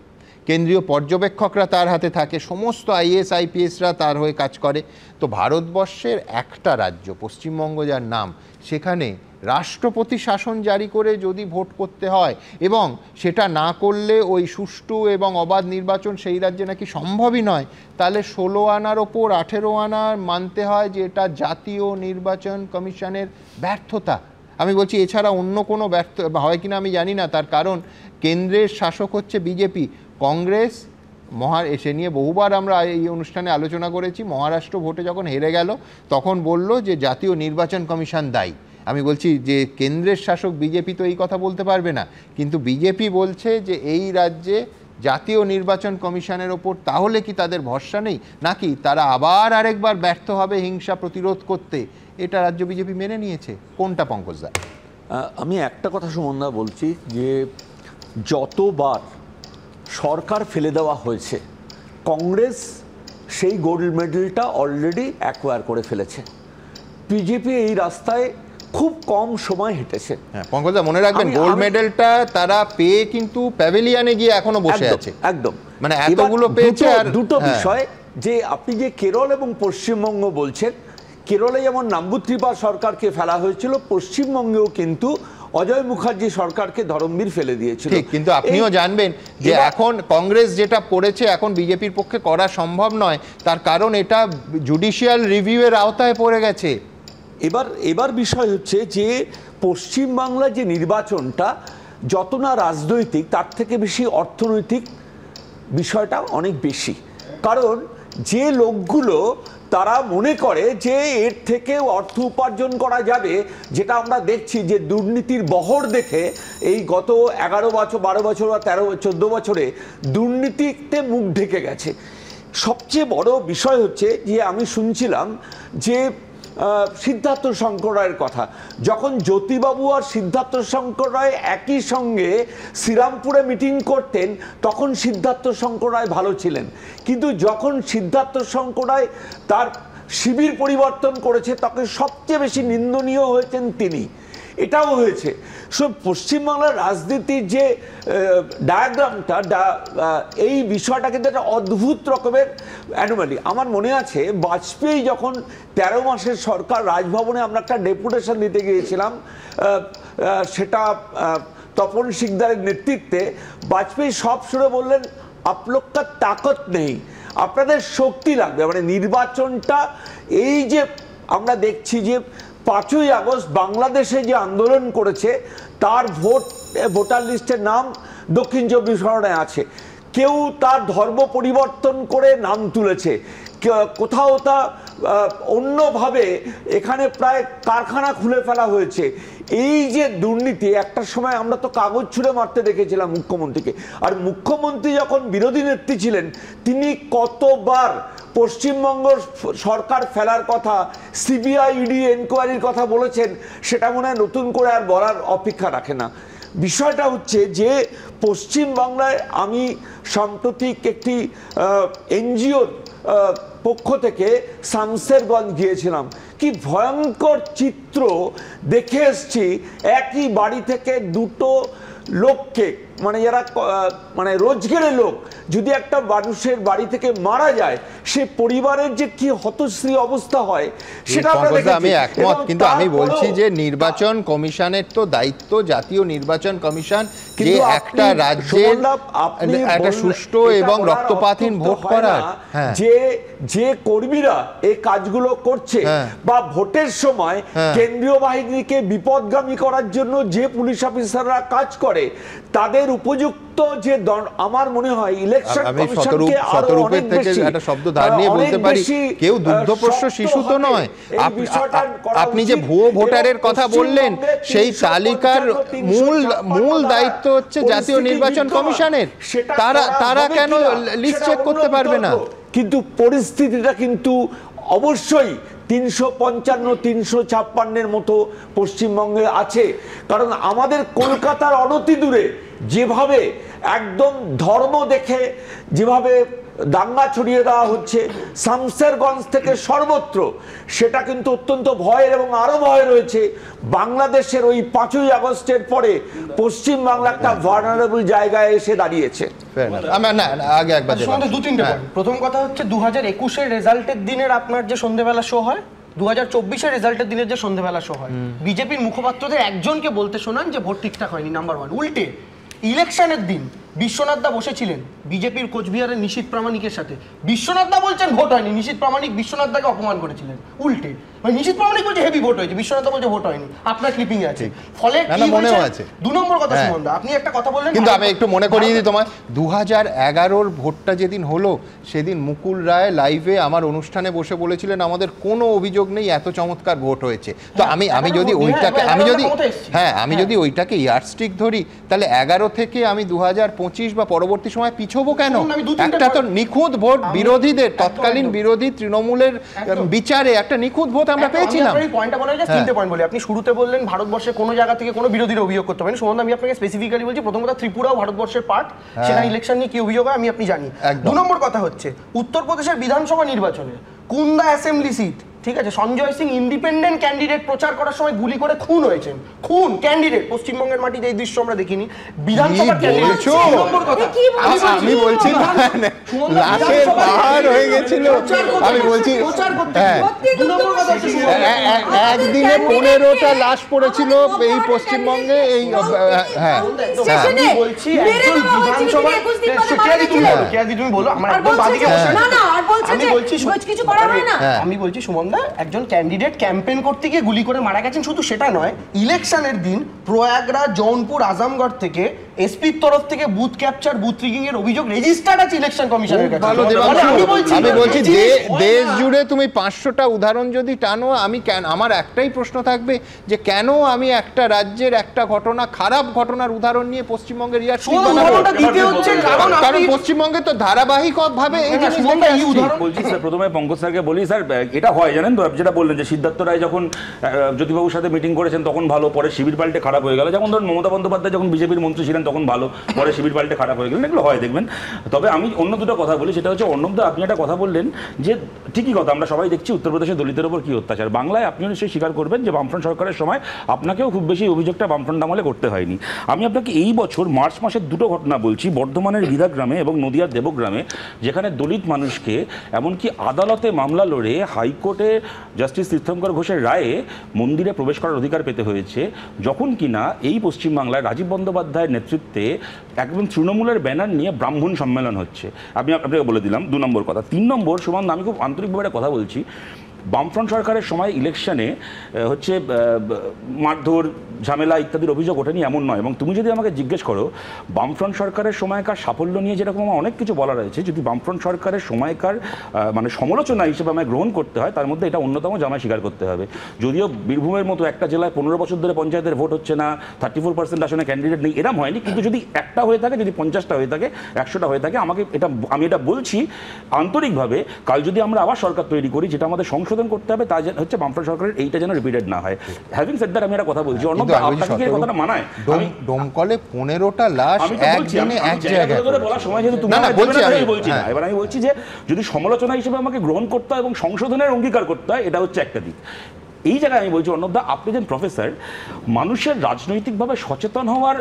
কেন্দ্রীয় পর্যবেক্ষকরা তার হাতে থাকে, সমস্ত আইএস আইপিএসরা তার হয়ে কাজ করে। তো ভারতবর্ষের একটা রাজ্য পশ্চিমবঙ্গ যার নাম, সেখানে রাষ্ট্রপতি শাসন জারি করে যদি ভোট করতে হয় এবং সেটা না করলে ওই সুষ্ঠু এবং অবাধ নির্বাচন সেই রাজ্যে নাকি সম্ভবই নয়, তাহলে 16 আনার ওপর 18 আনা মানতে হয় যে এটা জাতীয় নির্বাচন কমিশনের ব্যর্থতা। আমি বলছি এছাড়া অন্য কোনো ব্যর্থ হয় কিনা আমি জানি না, তার কারণ কেন্দ্রের শাসক হচ্ছে বিজেপি, কংগ্রেস এসে নিয়ে বহুবার আমরা এই অনুষ্ঠানে আলোচনা করেছি। মহারাষ্ট্র ভোটে যখন হেরে গেল তখন বলল যে জাতীয় নির্বাচন কমিশন দায়ী। আমি বলছি যে কেন্দ্রের শাসক বিজেপি তো এই কথা বলতে পারবে না, কিন্তু বিজেপি বলছে যে এই রাজ্যে জাতীয় নির্বাচন কমিশনের ওপর তাহলে কি তাদের ভরসা নেই, নাকি তারা আবার আরেকবার ব্যর্থ হবে হিংসা প্রতিরোধ করতে? এটা রাজ্য বিজেপি মেনে নিয়েছে। কোনটা পঙ্কজদা? আমি একটা কথা সুমনদা বলছি যে যতবার সরকার ফেলে দেওয়া হয়েছে, কংগ্রেস সেই গোল্ড মেডেলটা অলরেডি অ্যাকোয়ার করে ফেলেছে। বিজেপি এই রাস্তায় খুব কম সময় হেঁটেছে। পঙ্কজদা মনে রাখবেন, গোল্ড মেডেলটা তারা পেয়ে কিন্তু প্যাভিলিয়নে গিয়ে এখনো বসে আছে। একদম, মানে এতগুলো পেয়েছে। আর দুটো বিষয়, যে আপনি যে কেরল এবং পশ্চিমবঙ্গ বলছেন, কেরলে যেমন নাম্বুত্রিপা সরকারকে ফেলা হয়েছিল, পশ্চিমবঙ্গেও কিন্তু অজয় মুখার্জি সরকারকে ধরমবীর ফেলে দিয়েছিল। ঠিক, কিন্তু আপনিও জানবেন যে এখন কংগ্রেস যেটা করেছে এখন বিজেপির পক্ষে করা সম্ভব নয়, তার কারণ এটা জুডিশিয়াল রিভিউয়ের আওতায় পড়ে গেছে। এবার বিষয় হচ্ছে যে পশ্চিমবাংলার যে নির্বাচনটা, যত না রাজনৈতিক তার থেকে বেশি অর্থনৈতিক বিষয়টা অনেক বেশি। কারণ যে লোকগুলো তারা মনে করে যে এর থেকে অর্থ উপার্জন করা যাবে, যেটা আমরা দেখছি যে দুর্নীতির বহর দেখে এই গত 11 বছর 12 বছর বা 13-14 বছরে দুর্নীতিতে মুখ ঢেকে গেছে। সবচেয়ে বড় বিষয় হচ্ছে যে আমি শুনছিলাম যে সিদ্ধার্থ শঙ্কর রায়ের কথা, যখন জ্যোতিবাবু আর সিদ্ধার্থ শঙ্কর রায় একই সঙ্গে শ্রীরামপুরে মিটিং করতেন তখন সিদ্ধার্থ শঙ্কর রায় ভালো ছিলেন, কিন্তু যখন সিদ্ধার্থ শঙ্কর রায় তার শিবির পরিবর্তন করেছে তখন সবচেয়ে বেশি নিন্দনীয় হয়েছেন তিনি। এটাও হয়েছে। সব পশ্চিমবাংলার রাজনীতির যে ডায়াগ্রামটা, এই বিষয়টা কিন্তু একটা অদ্ভুত রকমের অ্যানোমালি। আমার মনে আছে বাজপেয়ী যখন 13 মাসের সরকার, রাজভবনে আমরা একটা ডেপুটেশন দিতে গিয়েছিলাম, সেটা তপন শিকদারের নেতৃত্বে। বাজপেয়ী সব শুনে বললেন আপলোকটা তাকত নেই, আপনাদের শক্তি লাগবে। মানে নির্বাচনটা, এই যে আমরা দেখছি যে 5ই আগস্ট বাংলাদেশে যে আন্দোলন করেছে তার ভোটার লিস্টের নাম দক্ষিণ 24 পরগনায় আছে। কেউ তার ধর্ম পরিবর্তন করে নাম তুলেছে, কোথাও তা অন্যভাবে এখানে প্রায় কারখানা খুলে ফেলা হয়েছে। এই যে দুর্নীতি, একটা সময় আমরা তো কাগজ ছুঁড়ে মারতে দেখেছিলাম মুখ্যমন্ত্রীকে। আর মুখ্যমন্ত্রী যখন বিরোধী নেত্রী ছিলেন তিনি কতবার পশ্চিমবঙ্গ সরকার ফেলার কথা, সিবিআই ইডি এনকোয়ারির কথা বলেছেন, সেটা মনে হয় নতুন করে আর বলার অপেক্ষা রাখে না। বিষয়টা হচ্ছে যে পশ্চিমবাংলায় আমি সাম্প্রতিক একটি এনজিওর পক্ষ থেকে শামসেরগঞ্জ গিয়েছিলাম, কি ভয়ঙ্কর চিত্র দেখে এসছি। একই বাড়ি থেকে দুটো লোককে, মানে যারা মানে রোজগারের লোক, যদি একটা মানুষের বাড়ি থেকে মারা যায় সে পরিবারের যে কি হতশ্রী অবস্থা হয় সেটা আমি একমত। কিন্তু আমি বলছি যে নির্বাচন কমিশনের তো দায়িত্ব, জাতীয় নির্বাচন কমিশন যে একটা রাজ্যের একটা সুষ্ঠু এবং রক্তপাতহীন ভোট করার, যে কর্মীরা এই কাজগুলো করছে বা ভোটের সময় কেন্দ্রীয় বাহিনীকে বিপদগামী করার জন্য যে পুলিশ অফিসাররা কাজ করে তাদের উপযুক্ত যে আমার মনে হয় ইলেকশন কমিশনকে আরো অনেক বেশি একটা শব্দ ধার নিয়ে বলতে পারি, কেউ দুগ্ধপোষ্য শিশু তো নয়। আপনি যে ভুয়ো ভোটারের কথা বললেন সেই তালিকার মূল দায়িত্ব হচ্ছে জাতীয় নির্বাচন কমিশনের। তারা কেন লিস্ট চেক করতে পারবে না? কিন্তু পরিস্থিতিটা কিন্তু অবশ্যই 355-356 মতো পশ্চিমবঙ্গে আছে। কারণ আমাদের কলকাতার অনতি দূরে যেভাবে একদম ধর্ম দেখে যেভাবে দাঙ্গা ছড়িয়ে দেওয়া হচ্ছে শামসেরগঞ্জ থেকে সর্বত্র, সেটা কিন্তু অত্যন্ত ভয়ের। এবং আরো ভয় রয়েছে বাংলাদেশের ওই 5ই আগস্টের পরে পশ্চিমবাংলা একটা ভালনারেবল জায়গায় এসে দাঁড়িয়েছে। প্রথম কথা হচ্ছে 2021-এর রেজাল্টের দিনের আপনার যে সন্ধ্যেবেলা শো হয়, 2024-এর রেজাল্টের দিনের যে সন্ধ্যেবেলা শো হয়, বিজেপির মুখপাত্রদের একজনকে বলতে শোনান যে ভোট ঠিকঠাক হয়নি, নাম্বার 1। উল্টে ইলেকশনের দিন বিশ্বনাথ দা বসেছিলেন বিজেপির কোচবিহারের নিশীথ প্রামাণিকের সাথে, বিশ্বনাথ দা বলছেন ভোট হয়নি, নিশীথ প্রামাণিক বিশ্বনাথ দাকে অপমান করেছিলেন। উল্টে মানে নিশীথ প্রামাণিক বলছে হেভি ভোট হয়েছে, বিশ্বনাথ দা বলছে ভোট হয়নি, আপনার ক্লিপিং আছে। ফলে কি 2 নম্বর কথা সুমন দা, আপনি একটা কথা বললেন, কিন্তু আমি একটু মনে করিয়ে দিই তোমায়, 2011-র ভোটটা যেদিন হলো সেদিন মুকুল রায় লাইভে আমার অনুষ্ঠানে বসে বলেছিলেন আমাদের কোনো অভিযোগ নেই, এত চমৎকার ভোট হয়েছে। তো আমি যদি ওইটাকে ইয়ার্ডস্টিক ধরি তাহলে 11 থেকে আমি 2025 বা পরবর্তী সময় পিছবো কেন? একটা তো নিখুঁত ভোট বিরোধীদের, তৎকালীন বিরোধী তৃণমূলের বিচারে একটা নিখুঁত ভোট আমরা পেয়েছিলাম। আপনি শুরুতে বললেন ভারতবর্ষের কোনো জায়গা থেকে কোনো বিরোধীর অভিযোগ করতে পারেন। সুমন, আমি আপনাকে স্পেসিফিক্যালি বলছি, প্রথম কথা ত্রিপুরাও ভারতবর্ষের পার্ট, সেখানে ইলেকশন নিয়ে কি অভিযোগ হয় আপনি জানি। 2 নম্বর কথা হচ্ছে উত্তরপ্রদেশের বিধানসভা নির্বাচনে কুন্দা অ্যাসেম্বলি সিট, ঠিক আছে, সঞ্জয় সিং ইন্ডিপেন্ডেন্ট ক্যান্ডিডেট প্রচার করার সময় গুলি করে খুন হয়েছেন। খুন ক্যান্ডিডেট, পশ্চিমবঙ্গের মাটিতে এই দৃশ্য আমরা দেখিনি। বিধানসভা ক্যান্ডিডেট, আমি বলছি লাশের পাহাড় হয়ে গেছিল, আমি বলছি একদিনে 15টা লাশ পড়েছিল এই পশ্চিমবঙ্গে। এই বলছি একজন বিধানসভা, তুমি বলো, আমার একদম বাদিকে বসে, আমি বলছি সুমন দা হবে একজন ক্যান্ডিডেট ক্যাম্পেইন করতে গিয়ে গুলি করে মারা গেছেন। শুধু সেটা নয়, ইলেকশনের দিন প্রয়াগরাজ, জৌনপুর, আজমগড় থেকে এসপির তরফ থেকে বুথ ক্যাপচার, বুথ রিগিং এর অভিযোগ রেজিস্টার্ড আছে ইলেকশন কমিশনের কাছে। আমি বলছি দেশ জুড়ে তুমি 500টা উদাহরণ যদি টানো, আমার একটাই প্রশ্ন থাকবে যে কেন আমি একটা রাজ্যের একটা ঘটনা, খারাপ ঘটনার উদাহরণ নিয়ে পশ্চিমবঙ্গের কারণ পশ্চিমবঙ্গে তো ধারাবাহিক ভাবে এই বলছি স্যার, প্রথমে পঙ্কজ স্যারকে বলি স্যার, এটা হয় জানেন তো, যেটা বললেন যে সিদ্ধার্থ রায় যখন জ্যোতিবাবুর সাথে মিটিং করেছেন তখন ভালো, পরে শিবির পাল্টে খারাপ হয়ে গেল। যেমন ধরুন মমতা বন্দ্যোপাধ্যায় যখন বিজেপির মন্ত্রী ছিলেন তখন ভালো, পরে শিবির পাল্টে খারাপ হয়ে গেলেন, এগুলো হয় দেখবেন। তবে আমি অন্য দুটো কথা বলি, সেটা হচ্ছে অর্ণবদা আপনি একটা কথা বললেন যে ঠিকই কথা, আমরা সবাই দেখছি উত্তরপ্রদেশে দলিতের উপর কি অত্যাচার। বাংলায় আপনিও নিশ্চয়ই স্বীকার করবেন যে বামফ্রন্ট সরকারের সময় আপনাকেও খুব বেশি অভিযোগটা বামফ্রন্ট আমলে করতে হয়নি। আমি আপনাকে এই বছর মার্চ মাসের দুটো ঘটনা বলছি, বর্ধমানের বিধাগ্রামে এবং নদিয়ার দেবগ্রামে, যেখানে দলিত মানুষকে এমনকি আদালতে মামলা লড়ে হাইকোর্টে জাস্টিস তীর্থঙ্কর ঘোষের রায়ে মন্দিরে প্রবেশ করার অধিকার পেতে হয়েছে, যখন কিনা এই পশ্চিমবাংলায় রাজীব বন্দ্যোপাধ্যায়ের নেতৃত্বে একদম তৃণমূলের ব্যানার নিয়ে ব্রাহ্মণ সম্মেলন হচ্ছে। আমি আপনাকে বলে দিলাম 2 নম্বর কথা। 3 নম্বর, সুমন আমি খুব আন্তরিকভাবে একটা কথা বলছি, বামফ্রন্ট সরকারের সময় ইলেকশনে হচ্ছে মারধর, ঝামেলা ইত্যাদির অভিযোগ ওঠেনি এমন নয়। এবং তুমি যদি আমাকে জিজ্ঞেস করো বামফ্রন্ট সরকারের সময়কার সাফল্য নিয়ে যেরকম আমার অনেক কিছু বলা রয়েছে, যদি বামফ্রন্ট সরকারের সময়কার মানে সমালোচনা হিসেবে আমায় গ্রহণ করতে হয়, তার মধ্যে এটা অন্যতম জামায় স্বীকার করতে হবে। যদিও বীরভূমের মতো একটা জেলায় 15 বছর ধরে পঞ্চায়েতের ভোট হচ্ছে না, 34% আসনে ক্যান্ডিডেট নেই, এরম হয়নি, কিন্তু যদি একটা হয়ে থাকে, যদি 50টা হয়ে থাকে, 100টা হয়ে থাকে, আমি এটা বলছি আন্তরিকভাবে, কাল যদি আমরা আবার সরকার তৈরি করি, যেটা আমাদের সংসদন করতে হবে, তা হচ্ছে বামফ্রন্ট সরকারের এইটা যেন রিপিটেড না হয়। হ্যাভিং সেড দ্যাট আমি একটা কথা বলছি, আপনাকে কি কথাটা মানায়? ডোমকলে 15টা লাশ একদিনে এক জায়গায় বলার সময় যেহেতু তুমি বলছি না, এবার আমি বলছি যে যদি সমালোচনা হিসেবে আমাকে গ্রহণ করতে হয় এবং সংশোধনের অঙ্গীকার করতে হয়, এটা হচ্ছে একটা দিক। এই জায়গায় আমি বলছি অর্ণবদা, আপনি যেন প্রফেসর, মানুষের রাজনৈতিকভাবে সচেতন হওয়ার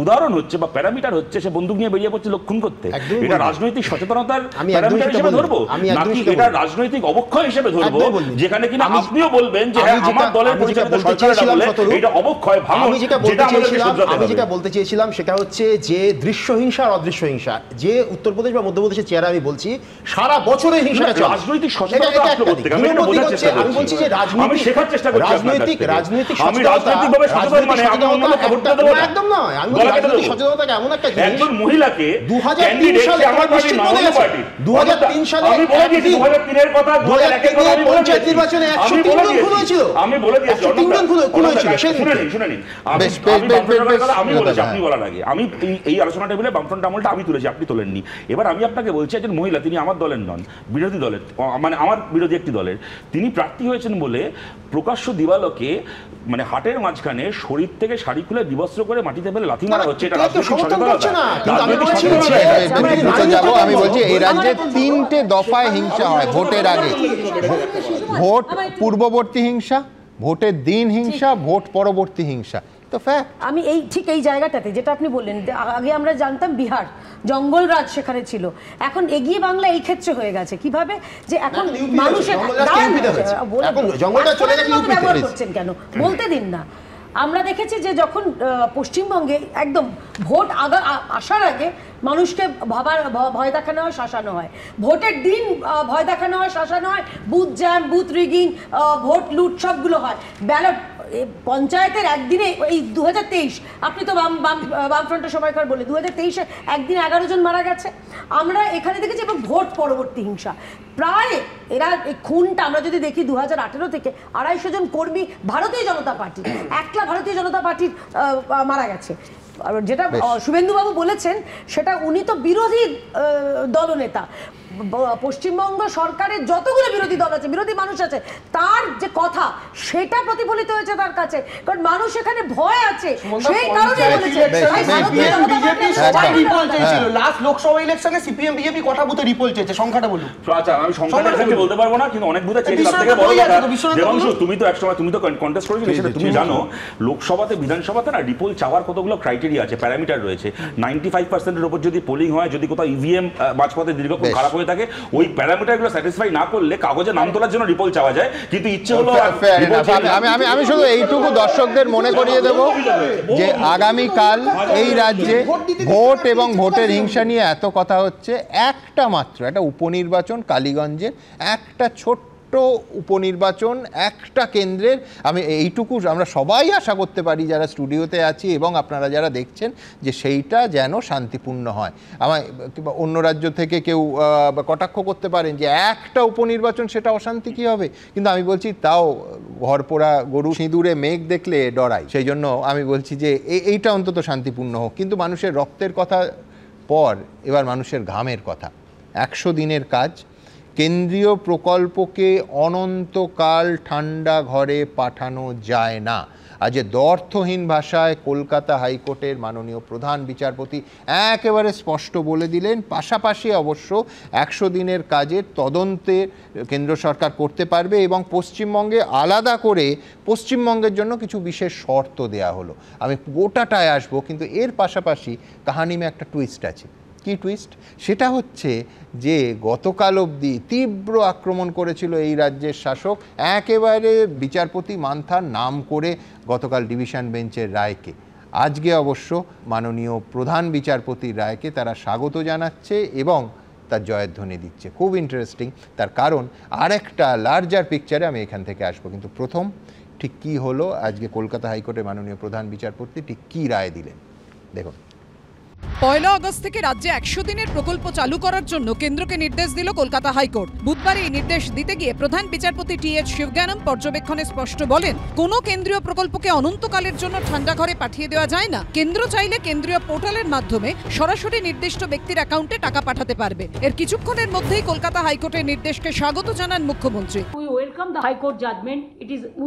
উদাহরণ হচ্ছে বা প্যারামিটার হচ্ছে সে বন্দুক নিয়ে বেরিয়ে পড়ছে লক্ষণ করতে, এটা রাজনৈতিক সচেতনতার প্যারামিটার হিসেবে ধরবো নাকি এটা রাজনৈতিক অবক্ষয় হিসেবে ধরবো, যেখানে কিনা আপনিও বলবেন যে হ্যাঁ আমার দলের পরিচালিত সরকারের আমলে এটা অবক্ষয় ভাঙন, আমি যেটা বলতে চেয়েছিলাম সেটা হচ্ছে যে দৃশ্যহিংসা আর অদৃশ্যহিংসা, যে উত্তরপ্রদেশ বা মধ্যপ্রদেশের চেহারা আমি বলছি সারা বছরের হিংসাটা চলে, রাজনৈতিক সচেতনতা আসলে করতে আমি বলছি যে আমি শেখার চেষ্টা করছি, রাজনৈতিক আমি রাজনৈতিকভাবে সচেতন মানে আমি অন্য খবর দেব না, একদম নয়। আমি সচেতনতা এমন একটা জিনিস, একজন মহিলাকে 2003 সালে আমার পার্টি নয় পার্টি 2003 সালে আমি বলে দিয়েছি 2003 এর কথা 2001 এর কথা আমি পঞ্চায়েত নির্বাচনে 103 জন খুন হয়েছিল, আমি বলে দিয়েছি 103 জন খুন হয়েছিল। শুনেন আমি বলেছি আপনি বলার আগে আমি এই আলোচনা টেবিলে বামফ্রন্ট আমলটা আমি তুলেছি, আপনি তোলেননি। এবার আমি আপনাকে বলছি একজন মহিলা, তিনি আমার দলের নন, বিরোধী দলের, মানে আমার বিরোধী একটি দলের, তিনি প্রার্থী হয়েছেন বলে প্রকাশ্য দিবালোকে মানে হাটের মাঝখানে শরীর থেকে শাড়ি খুলে বিবস্ত্র করে মাটিতে ফেলে লাথি মারা হচ্ছে, এটা আমি বলছি এই রাজ্যে 3টে দফায় হিংসা হয় ভোটের আগে, ভোট পূর্ববর্তী হিংসা, ভোটের দিন হিংসা, ভোট পরবর্তী হিংসা। তো ফ্যাক্ট আমি ঠিক এই জায়গাটাতে যেটা আপনি বললেন, আগে আমরা জানতাম বিহার জঙ্গলরাজ সেখানে ছিল, এখন এগিয়ে বাংলা এই ক্ষেত্রে হয়ে গেছে কিভাবে যে এখন মানুষের ব্যবহার করছেন কেন বলতে দিন না। আমরা দেখেছি যে যখন পশ্চিমবঙ্গে একদম ভোট আসার আগে মানুষকে ভয় দেখানো হয়, শাসানো হয়, ভোটের দিন ভয় দেখানো হয়, শাসানো হয়, booth jam, booth rigging, vote লুট সবগুলো হয়, ব্যালট পঞ্চায়েতের একদিনে এই 2023 আপনি তো বামফ্রন্টের সময়কার বলে 2023-এ একদিনে 11 জন মারা গেছে আমরা এখানে দেখেছি। এবং ভোট পরবর্তী হিংসা প্রায় এরা এই খুনটা আমরা যদি দেখি 2018 থেকে 250 জন কর্মী ভারতীয় জনতা পার্টি, একলা ভারতীয় জনতা পার্টির মারা গেছে। যেটা শুভেন্দুবাবু বলেছেন সেটা উনি তো বিরোধী দলনেতা, পশ্চিমবঙ্গ সরকারের যতগুলো বিরোধী দল আছে, বিরোধী মানুষ আছে, তার যে কথা সেটা প্রতিফলিত হয়েছে তার কাছে, কারণ মানুষ এখানে ভয় আছে সেই কারণে বলেছে। লাস্ট লোকসভা ইলেকশনে সিপিএম বিজেপি কটা বুথে রিপোল চেয়েছে, সংখ্যাটা বলুন। আচ্ছা আমি সংখ্যাটা এক্স্যাক্টলি বলতে পারবো না, কিন্তু অনেক বুথে চেয়েছে। তার থেকে বড় কথা দেবাংশু, তুমি তো একসময় তুমি তো কন্টেস্ট করেছিলে, সেটা তুমি জানো লোকসভাতে বিধানসভাতে না রিপোল চাওয়ার কতগুলো ক্রাইটেরিয়া আছে, প্যারামিটার রয়েছে। 95% এর উপর যদি পোলিং হয়, যদি কোথাও ইভিএম মাঝপথে দীর্ঘক্ষণ খারাপ হয়ে থাকে, ওই প্যারামিটারগুলো স্যাটিসফাই না করলে কাগজে নাম তোলার জন্য রিপোল চাওয়া যায়, কিন্তু ইচ্ছে হলো। আমি শুধু এইটুকু দর্শকদের মনে করিয়ে দেব যে আগামীকাল এই রাজ্যে ভোট এবং ভোটের হিংসা নিয়ে এত কথা হচ্ছে, একটা মাত্র একটা উপনির্বাচন কালীগঞ্জের একটা ছোট্ট উপনির্বাচন একটা কেন্দ্রের, আমি এইটুকু আমরা সবাই আশা করতে পারি যারা স্টুডিওতে আছি এবং আপনারা যারা দেখছেন, যে সেইটা যেন শান্তিপূর্ণ হয়। আমায় কিংবা অন্য রাজ্য থেকে কেউ কটাক্ষ করতে পারেন যে একটা উপনির্বাচন সেটা অশান্তি কী হবে, কিন্তু আমি বলছি তাও ঘরপোড়া গরু সিঁদুরে মেঘ দেখলে ডরাই। সেই জন্য আমি বলছি যে এইটা অন্তত শান্তিপূর্ণ হোক। কিন্তু মানুষের রক্তের কথা পর এবার মানুষের ঘামের কথা। 100 দিনের কাজ, কেন্দ্রীয় প্রকল্পকে অনন্তকাল ঠান্ডা ঘরে পাঠানো যায় না। আজ দ্ব্যর্থহীন ভাষায় কলকাতা হাইকোর্টের মাননীয় প্রধান বিচারপতি একেবারে স্পষ্ট বলে দিলেন। পাশাপাশি অবশ্য 100 দিনের কাজের তদন্তে কেন্দ্র সরকার করতে পারবে এবং পশ্চিমবঙ্গে আলাদা করে পশ্চিমবঙ্গের জন্য কিছু বিশেষ শর্ত দেয়া হলো। আমি গোটাটায় আসবো, কিন্তু এর পাশাপাশি কাহানিমে একটা টুইস্ট আছে। কি টুইস্ট? সেটা হচ্ছে যে গতকাল অবধি তীব্র আক্রমণ করেছিল এই রাজ্যের শাসক একেবারে বিচারপতি মান্থার নাম করে গতকাল ডিভিশন বেঞ্চের রায়কে। আজকে অবশ্য মাননীয় প্রধান বিচারপতির রায়কে তারা স্বাগত জানাচ্ছে এবং তার জয়ধ্বনি দিচ্ছে। খুব ইন্টারেস্টিং, তার কারণ আরেকটা লার্জার পিকচারে আমি এখান থেকে আসবো। কিন্তু প্রথম ঠিক কী হলো আজকে কলকাতা হাইকোর্টের মাননীয় প্রধান বিচারপতি ঠিক কী রায় দিলেন দেখুন। 1 আগস্ট থেকে রাজ্যে 100 দিনের প্রকল্প চালু করার জন্য কেন্দ্রকে নির্দেশ দিল কলকাতা হাইকোর্ট। বুধবার এই নির্দেশ দিতে গিয়ে প্রধান বিচারপতি টি.এইচ. শিবজ্ঞানম পর্যবেক্ষণে স্পষ্ট বলেন, কোনো কেন্দ্রীয় প্রকল্পকে অনন্তকালের জন্য ঠান্ডা ঘরে পাঠিয়ে দেওয়া যায় না। কেন্দ্র চাইলে কেন্দ্রীয় পোর্টালের মাধ্যমে সরাসরি নির্দিষ্ট ব্যক্তির অ্যাকাউন্টে টাকা পাঠাতে পারবে। এর কিছুক্ষণের মধ্যেই কলকাতা হাইকোর্টের নির্দেশকে স্বাগত জানান মুখ্যমন্ত্রী। We welcome the High Court judgment.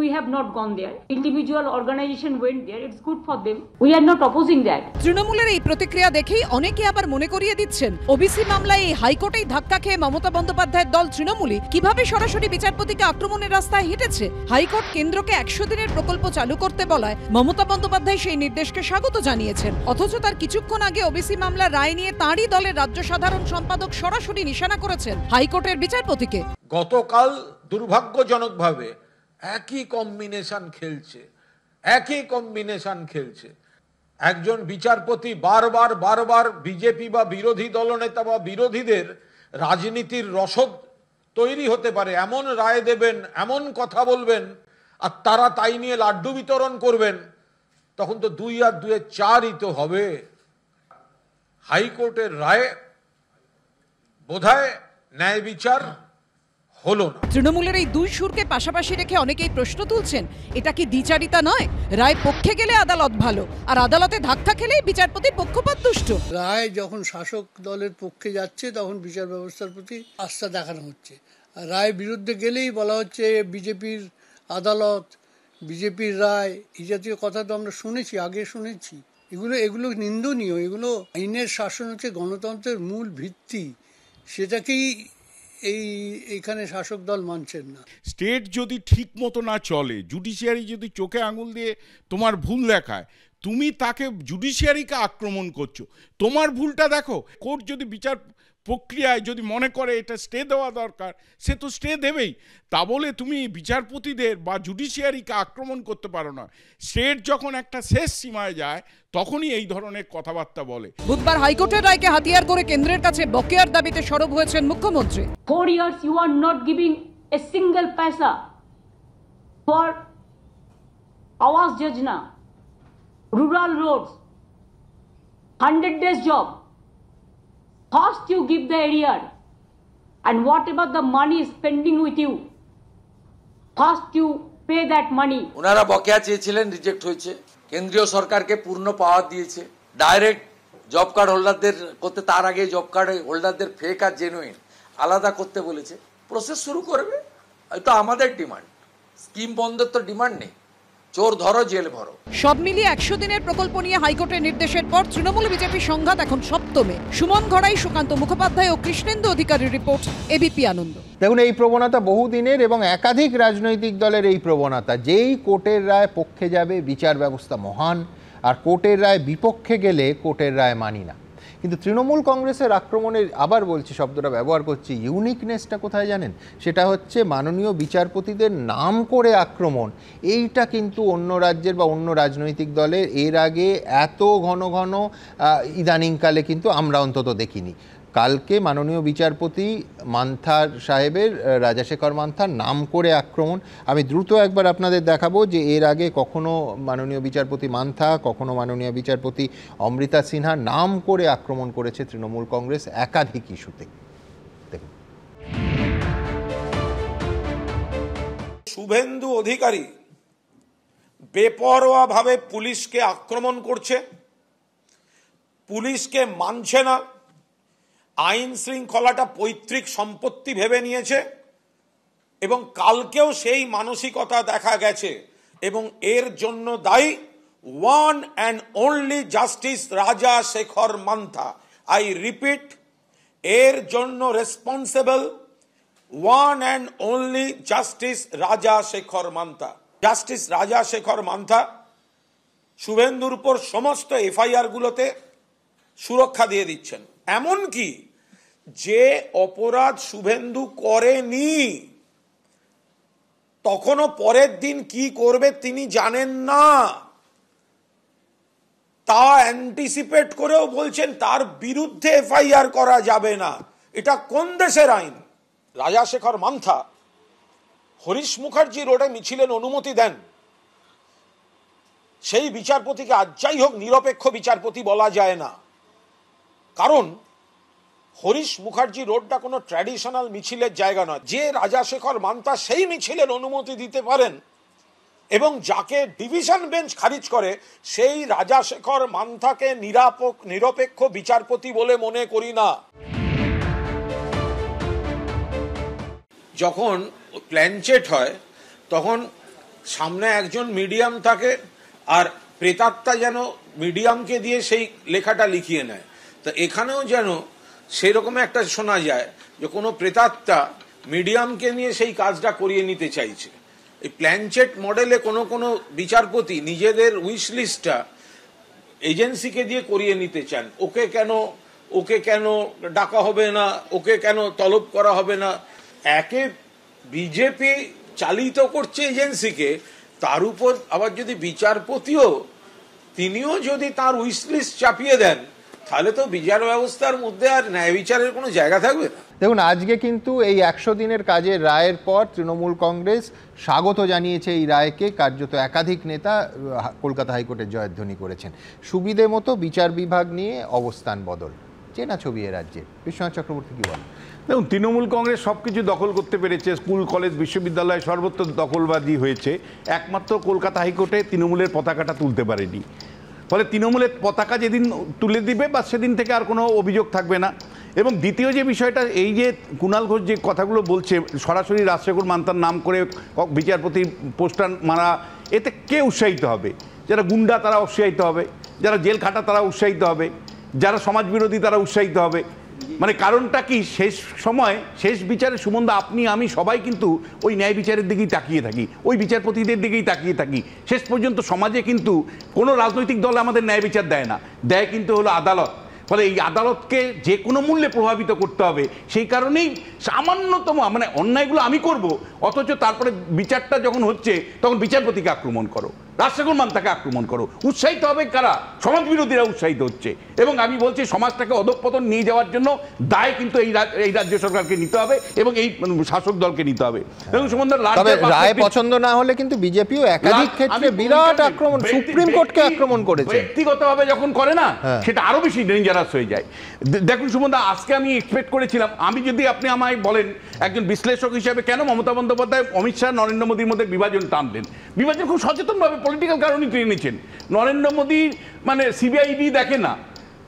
We have not gone there. Individual organization went there. It's good for them. We are not opposing that. তৃণমূলের এই প্রতিক্রিয়া দেখেই অনেকে আবার মনে করিয়ে দিচ্ছেন, ওবিসি মামলায় এই হাইকোর্টেই ধাক্কা খেয়ে মমতা বন্দ্যোপাধ্যায়ের দল তৃণমূলই কিভাবে সরাসরি বিচারপতিকে আক্রমণের রাস্তায় হেঁটেছে। হাইকোর্ট কেন্দ্রকে 100 দিনের প্রকল্প চালু করতে বলায় মমতা বন্দ্যোপাধ্যায় সেই নির্দেশকে স্বাগত জানিয়েছেন। অথচ তার কিছুক্ষণ আগে ওবিসি মামলার রায় নিয়ে তাঁরই দলের রাজ্য সাধারণ সম্পাদক সরাসরি নিশানা করেছেন হাইকোর্টের বিচারপতিকে। গতকাল দুর্ভাগ্যজনকভাবে একই কম্বিনেশন খেলছে। একজন বিচারপতি বারবার বিজেপি বা বিরোধী দলনেতা বা বিরোধীদের রাজনীতির রসদ তৈরি হতে পারে এমন রায় দেবেন, এমন কথা বলবেন, আর তারা তাই নিয়ে লাড্ডু বিতরণ করবেন, তখন তো 2 আর 2 4ই তো হবে। হাইকোর্টের রায়ে বোধহয় ন্যায় বিচার হলো না। তৃণমূলের এই দুই সুরকে পাশাপাশি রেখে অনেকেই প্রশ্ন তুলছেন, এটা কি দ্বিচারিতা নয়? রায় পক্ষে গেলে আদালত ভালো, আর আদালতে ধাক্কা খেলেই বিচারপতির পক্ষপাত দুষ্ট। রায় যখন শাসক দলের পক্ষে যাচ্ছে তখন বিচার ব্যবস্থার প্রতি আস্থা দেখানো হচ্ছে, আর রায় বিরুদ্ধে গেলেই বলা হচ্ছে বিজেপির আদালত, বিজেপির রায়, এই জাতীয় কথা তো আমরা আগে শুনেছি। এগুলো নিন্দনীয়। এগুলো আইনের শাসন হচ্ছে গণতন্ত্রের মূল ভিত্তি, সেটাকেই এইখানে শাসক দল মানছেন না। স্টেট যদি ঠিক মতো না চলে, জুডিশিয়ারি যদি চোখে আঙুল দিয়ে তোমার ভুল দেখায়, তুমি তাকে জুডিশিয়ারিকে আক্রমণ করছো। তোমার ভুলটা দেখো। কোর্ট যদি বিচার প্রক্রিয়ায় যদি মনে করে এটা স্টে দেওয়া দরকার, সে তো স্টে দেবেই। তা বলে তুমি বিচারপতিদের বা জুডিশিয়ারিকে আক্রমণ করতে পারো না। স্টেট যখন একটা শেষ সীমায় যায় তখনই এই ধরনের কথাবার্তা বলে। বুধবার হাইকোর্টের রায়কে হাতিয়ার করে কেন্দ্রের কাছে বকেয়ার দাবিতে সরব হয়েছেন মুখ্যমন্ত্রী। 4 years you are not giving a single paisa for Awas Yojana, rural roads, 100 days job. First you give the arrear, and whatever the money is pending with you, first you pay that money. ওনারা বকেয়া চেয়েছিলেন, reject হয়েছে। কেন্দ্রীয় সরকারকে পূর্ণ পাওয়ার দিয়েছে। Direct job card হোল্ডারদের করতে, তার আগে জব কার্ড হোল্ডারদের ফেক আর জেনুইন আলাদা করতে বলেছে। প্রসেস শুরু করবে। এটা আমাদের ডিমান্ড। স্কিম বন্ধের তো ডিমান্ড নেই। চোর ধরো, জেল ভরো। সব মিলিয়ে 100 দিনের প্রকল্প নিয়ে হাইকোর্টের নির্দেশের পর তৃণমূল বিজেপি সংঘাত এখন সপ্তমে। সুমন ঘড়াই, সুকান্ত মুখোপাধ্যায় ও কৃষ্ণেন্দু অধিকারীর রিপোর্ট, এবিপি আনন্দ। দেখুন, এই প্রবণতা বহুদিনের এবং একাধিক রাজনৈতিক দলের এই প্রবণতা, যেই কোর্টের রায় পক্ষে যাবে বিচার ব্যবস্থা মহান, আর কোর্টের রায় বিপক্ষে গেলে কোর্টের রায় মানি না। কিন্তু তৃণমূল কংগ্রেসের আক্রমণের, আবার বলছি শব্দটা ব্যবহার করছি, ইউনিকনেসটা কোথায় জানেন? সেটা হচ্ছে মাননীয় বিচারপতিদের নাম করে আক্রমণ। এইটা কিন্তু অন্য রাজ্যের বা অন্য রাজনৈতিক দলের এর আগে এত ঘন ঘন ইদানিংকালে কিন্তু আমরা অন্তত দেখিনি। কালকে মাননীয় বিচারপতি মান্থার সাহেবের, রাজাশেখর মান্থার নাম করে আক্রমণ। আমি দ্রুত একবার আপনাদের দেখাবো যে এর আগে কখনো মাননীয় বিচারপতি মান্থা, কখনো মাননীয় বিচারপতি অমৃতা সিনহা নাম করে আক্রমণ করেছে তৃণমূল কংগ্রেস একাধিক ইস্যুতে। দেখুন, শুভেন্দু অধিকারী বেপরোয়াভাবে পুলিশকে আক্রমণ করছে, পুলিশকে মানছে না, আইন শৃঙ্খলাটা পৈতৃক সম্পত্তি ভেবে নিয়েছে এবং কালকেও সেই মানসিকতা দেখা গেছে এবং এর জন্য দায়ী one and only justice Rajasekhar Mantha. I repeat, এর জন্য responsible one and only justice Rajasekhar Mantha. Justice Rajasekhar Mantha শুভেন্দুর উপর সমস্ত এফআইআর গুলোতে সুরক্ষা দিয়ে দিচ্ছেন, এমনকি যে অপরাধ শুভেন্দু করেনি তখনও পরের দিন কি করবে তিনি জানেন না, তা অ্যান্টিসিপেট করেও বলছেন তার বিরুদ্ধে এফআইআর করা যাবে না। এটা কোন দেশের আইন? রাজাশেখর মান্থা হরিশ মুখার্জি রোডে মিছিলের অনুমতি দেন, সেই বিচারপতিকে আজ যাই হোক নিরপেক্ষ বিচারপতি বলা যায় না, কারণ হরিশ মুখার্জি রোডটা কোনো ট্র্যাডিশনাল মিছিলের জায়গা নয়। যে রাজাশেখর মান্থা সেই মিছিলের অনুমতি দিতে পারেন এবং যাকে ডিভিশন বেঞ্চ খারিজ করে, সেই রাজাশেখর মান্থাকে নিরপেক্ষ বিচারপতি বলে মনে করি না। যখন প্ল্যানচেট হয় তখন সামনে একজন মিডিয়াম থাকে আর প্রেতাত্মা যেন মিডিয়ামকে দিয়ে সেই লেখাটা লিখিয়ে নেয়। তো এখানেও যেন সেরকম একটা শোনা যায় যে কোনো প্রেতাত্মা মিডিয়ামকে নিয়ে সেই কাজটা করিয়ে নিতে চাইছে। এই প্ল্যানচেট মডেলে কোনো কোনো বিচারপতি নিজেদের উইশ লিস্টটা এজেন্সিকে দিয়ে করিয়ে নিতে চান। ওকে কেন ডাকা হবে না, ওকে কেন তলব করা হবে না। একে বিজেপি চালিত করছে এজেন্সিকে, তার উপর আবার যদি বিচারপতিও তিনিও যদি তার উইশ লিস্ট চাপিয়ে দেন, তাহলে তো বিচার ব্যবস্থার মধ্যে আর ন্যায় বিচারের কোনো জায়গা থাকবে না। দেখুন, আজকে কিন্তু এই 100 দিনের কাজের রায়ের পর তৃণমূল কংগ্রেস স্বাগত জানিয়েছে এই রায়কে। কার্যত একাধিক নেতা কলকাতা হাইকোর্টের জয়ধ্বনি করেছেন। সুবিধে মতো বিচার বিভাগ নিয়ে অবস্থান বদল, চেনা ছবি এ রাজ্যে। বিশ্বনাথ চক্রবর্তী কি বলেন? দেখুন, তৃণমূল কংগ্রেস সব কিছু দখল করতে পেরেছে, স্কুল কলেজ বিশ্ববিদ্যালয় সর্বত্র দখলবাজি হয়েছে, একমাত্র কলকাতা হাইকোর্টে তৃণমূলের পতাকাটা তুলতে পারেনি। ফলে তৃণমূলের পতাকা যেদিন তুলে দিবে বা সেদিন থেকে আর কোনো অভিযোগ থাকবে না। এবং দ্বিতীয় যে বিষয়টা, এই যে কুণাল ঘোষ যে কথাগুলো বলছে, সরাসরি রাজশেখর মান্থার নাম করে বিচারপতি পোস্টার মারা, এতে কে উৎসাহিত হবে? যারা গুন্ডা তারা উৎসাহিত হবে, যারা জেল খাটা তারা উৎসাহিত হবে, যারা সমাজবিরোধী তারা উৎসাহিত হবে। মানে কারণটা কি? শেষ সময় শেষ বিচারে সুমনদা, আপনি আমি সবাই কিন্তু ওই ন্যায় বিচারের দিকেই তাকিয়ে থাকি, ওই বিচারপতিদের দিকেই তাকিয়ে থাকি। শেষ পর্যন্ত সমাজে কিন্তু কোনো রাজনৈতিক দল আমাদের ন্যায় বিচার দেয় না, দেয় কিন্তু হলো আদালত। ফলে এই আদালতকে যে কোনো মূল্যে প্রভাবিত করতে হবে। সেই কারণেই সামান্যতম মানে অন্যায়গুলো আমি করব, অথচ তারপরে বিচারটা যখন হচ্ছে তখন বিচারপতিকে আক্রমণ করো, রাজশেখর মান্থাকে আক্রমণ করো। উৎসাহিত হবে কারা? সমাজবিরোধীরা উৎসাহিত হচ্ছে। এবং আমি বলছি, সমাজটাকে অধঃপতন নিয়ে যাওয়ার জন্য দায় কিন্তু এই রাজ্য সরকারকে নিতে হবে এবং এই শাসক দলকে নিতে হবে। এবং রায় পছন্দ না হলে কিন্তু বিজেপিও একাধিক ক্ষেত্রে বিরাট আক্রমণ, সুপ্রিম কোর্টকে আক্রমণ করেছে। ব্যক্তিগতভাবে যখন করে না, সেটা আরো বেশি ডেঞ্জারাস হয়ে যায়। দেখুন সুমনদা, আজকে আমি এক্সপেক্ট করেছিলাম, আমি যদি আপনি আমায় বলেন একজন বিশ্লেষক হিসেবে, কেন মমতা বন্দ্যোপাধ্যায় অমিত শাহ নরেন্দ্র মোদীর মধ্যে বিভাজন টানলেন? বিভাজন খুব সচেতনভাবে পলিটিক্যাল কারণেই টেনেছেন। নরেন্দ্র মোদী মানে সিবিআইডি দেখে না,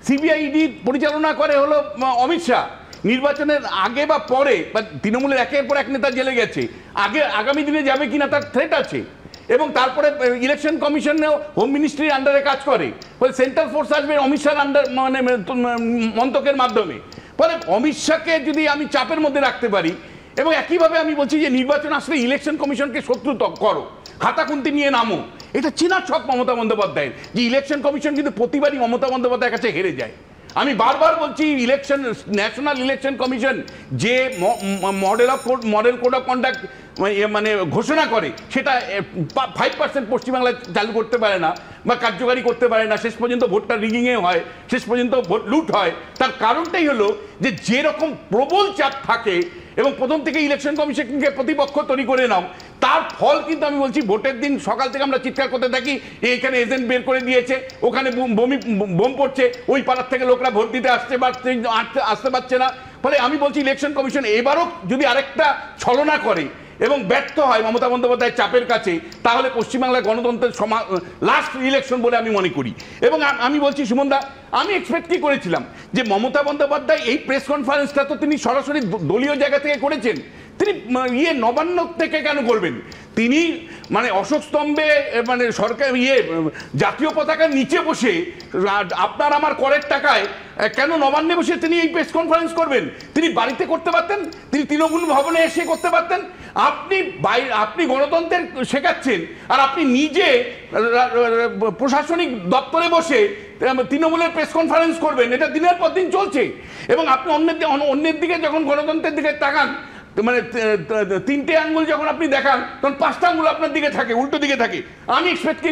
সিবিআইডি পরিচালনা করে হলো অমিত শাহ। নির্বাচনের আগে বা পরে বা তৃণমূলের একের পর এক নেতা জেলে গেছে, আগামী দিনে যাবে কিনা তার থ্রেট আছে। এবং তারপরে ইলেকশন কমিশনেও হোম মিনিস্ট্রির আন্ডারে কাজ করে, ফলে সেন্ট্রাল ফোর্স আসবে অমিত শাহর আন্ডার মানে মন্তকের মাধ্যমে। ফলে অমিত শাহকে যদি আমি চাপের মধ্যে রাখতে পারি, এবং একইভাবে আমি বলছি যে নির্বাচন আসলে ইলেকশন কমিশনকে শত্রু করো, হাতাকুন্তি নিয়ে নামো। এটা চেনার ছক মমতা বন্দ্যোপাধ্যায়ের, যে ইলেকশন কমিশন কিন্তু প্রতিবারই মমতা বন্দ্যোপাধ্যায়ের কাছে হেরে যায়। আমি বারবার বলছি, ন্যাশনাল ইলেকশন কমিশন যে মডেল কোড অফ কন্ডাক্ট মানে ঘোষণা করে সেটা 5% পশ্চিমবাংলায় চালু করতে পারে না বা কার্যকারী করতে পারে না, শেষ পর্যন্ত ভোটটা রিগিংয়ে হয়, শেষ পর্যন্ত ভোট লুট হয়, তার কারণটাই হলো যে যেরকম প্রবল চাপ থাকে এবং প্রথম থেকে ইলেকশন কমিশনকে প্রতিপক্ষ তৈরি করে নাও, তার ফল কিন্তু আমি বলছি ভোটের দিন সকাল থেকে আমরা চিৎকার করতে থাকি এখানে এজেন্ট বের করে দিয়েছে, ওখানে বোম পড়ছে, ওই পাড়ার থেকে লোকরা ভোট দিতে আসতে পারছে না। ফলে আমি বলছি ইলেকশন কমিশন এবারও যদি আরেকটা ছলনা করে এবং ব্যর্থ হয় মমতা বন্দ্যোপাধ্যায়ের চাপের কাছে, তাহলে পশ্চিমবাংলার গণতন্ত্রের লাস্ট ইলেকশন বলে আমি মনে করি। এবং আমি বলছি সুমনদা, আমি এক্সপেক্টই করেছিলাম যে মমতা বন্দ্যোপাধ্যায় এই প্রেস কনফারেন্সটা তো তিনি সরাসরি দলীয় জায়গা থেকে করেছেন, তিনি নবান্ন থেকে কেন করবেন? তিনি মানে অশোক স্তম্ভে মানে সরকার জাতীয় পতাকার নিচে বসে আপনার আমার করের টাকায় কেন নবান্নে বসে তিনি এই প্রেস কনফারেন্স করবেন? তিনি বাড়িতে করতে পারতেন, তিনি তৃণমূল ভবনে এসে করতে পারতেন। আপনি গণতন্ত্রের শেখাচ্ছেন আর আপনি নিজে প্রশাসনিক দপ্তরে বসে তৃণমূলের প্রেস কনফারেন্স করবেন, এটা দিনের পর দিন চলছে। এবং আপনি অন্যের দিকে যখন গণতন্ত্রের দিকে তাকান, মানে 3টে আঙ্গুল যখন আপনি দেখান তখন 5টা আঙ্গুল আপনার দিকে থাকে, উল্টো দিকে থাকে। আমি এক্সপেক্ট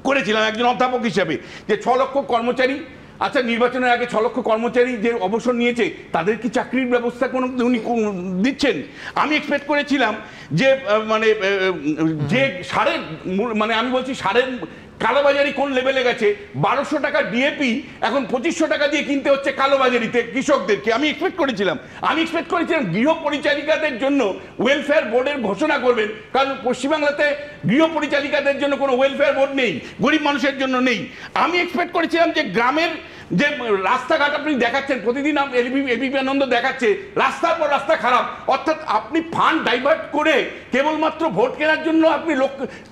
করেছিলাম একজন অধ্যাপক হিসাবে যে 6 লক্ষ কর্মচারী, আচ্ছা নির্বাচনের আগে 6 লক্ষ কর্মচারী যে অবসর নিয়েছে তাদের কি চাকরির ব্যবস্থা কোনো উনি দিচ্ছেন? আমি এক্সপেক্ট করেছিলাম যে মানে যে সারের মানে আমি বলছি সারের কালোবাজারি কোন লেভেলে গেছে, 1200 টাকা ডিএপি এখন 2500 টাকা দিয়ে কিনতে হচ্ছে কালোবাজারিতে কৃষকদেরকে। আমি এক্সপেক্ট করেছিলাম গৃহ পরিচালিকাদের জন্য ওয়েলফেয়ার বোর্ডের ঘোষণা করবেন, কারণ পশ্চিমবাংলাতে গৃহ পরিচালিকাদের জন্য কোনো ওয়েলফেয়ার বোর্ড নেই, গরিব মানুষের জন্য নেই। আমি এক্সপেক্ট করেছিলাম যে গ্রামের যে রাস্তাঘাট আপনি দেখাচ্ছেন প্রতিদিন, এবিপি আনন্দ দেখাচ্ছে রাস্তার পর রাস্তা খারাপ, অর্থাৎ আপনি ফান্ড ডাইভার্ট করে কেবলমাত্র ভোট কেনার জন্য আপনি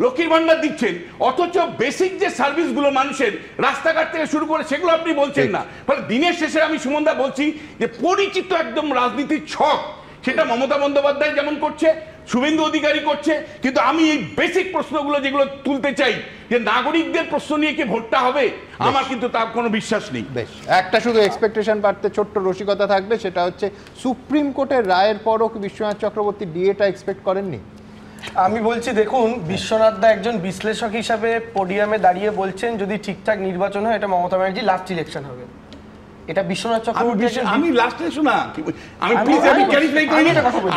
লক্ষ্মীর ভান্ডার দিচ্ছেন, অথচ বেসিক যে সার্ভিসগুলো মানুষের রাস্তাঘাট থেকে শুরু করে সেগুলো আপনি বলছেন না। ফলে দিনের শেষে আমি সুমনদা বলছি যে পরিচিত একদম রাজনীতির ছক সেটা মমতা বন্দ্যোপাধ্যায় যেমন করছে, শুভেন্দু অধিকারী করছে, কিন্তু আমি এই বেসিক প্রশ্নগুলো যেগুলো তুলতে চাই যে নাগরিকদের প্রশ্ন নিয়ে কি ভোটটা হবে, আমার কিন্তু তার কোনো বিশ্বাস নেই। বেশ, একটা শুধু এক্সপেকটেশন বাড়তে ছোট্ট রসিকতা থাকবে, সেটা হচ্ছে সুপ্রিম কোর্টের রায়ের পরও কি বিশ্বনাথ চক্রবর্তী ডিএটা এক্সপেক্ট করেননি? আমি বলছি দেখুন, বিশ্বনাথ দা একজন বিশ্লেষক হিসাবে পোডিয়ামে দাঁড়িয়ে বলছেন যদি ঠিকঠাক নির্বাচন হয় এটা মমতা ব্যানার্জি লাস্ট ইলেকশন হবে। এটা বিশ্বনাথ চক্রবর্তী আমি লাস্ট ইলেকশন না, আমি প্লিজ আমি ক্লারিফাই করি,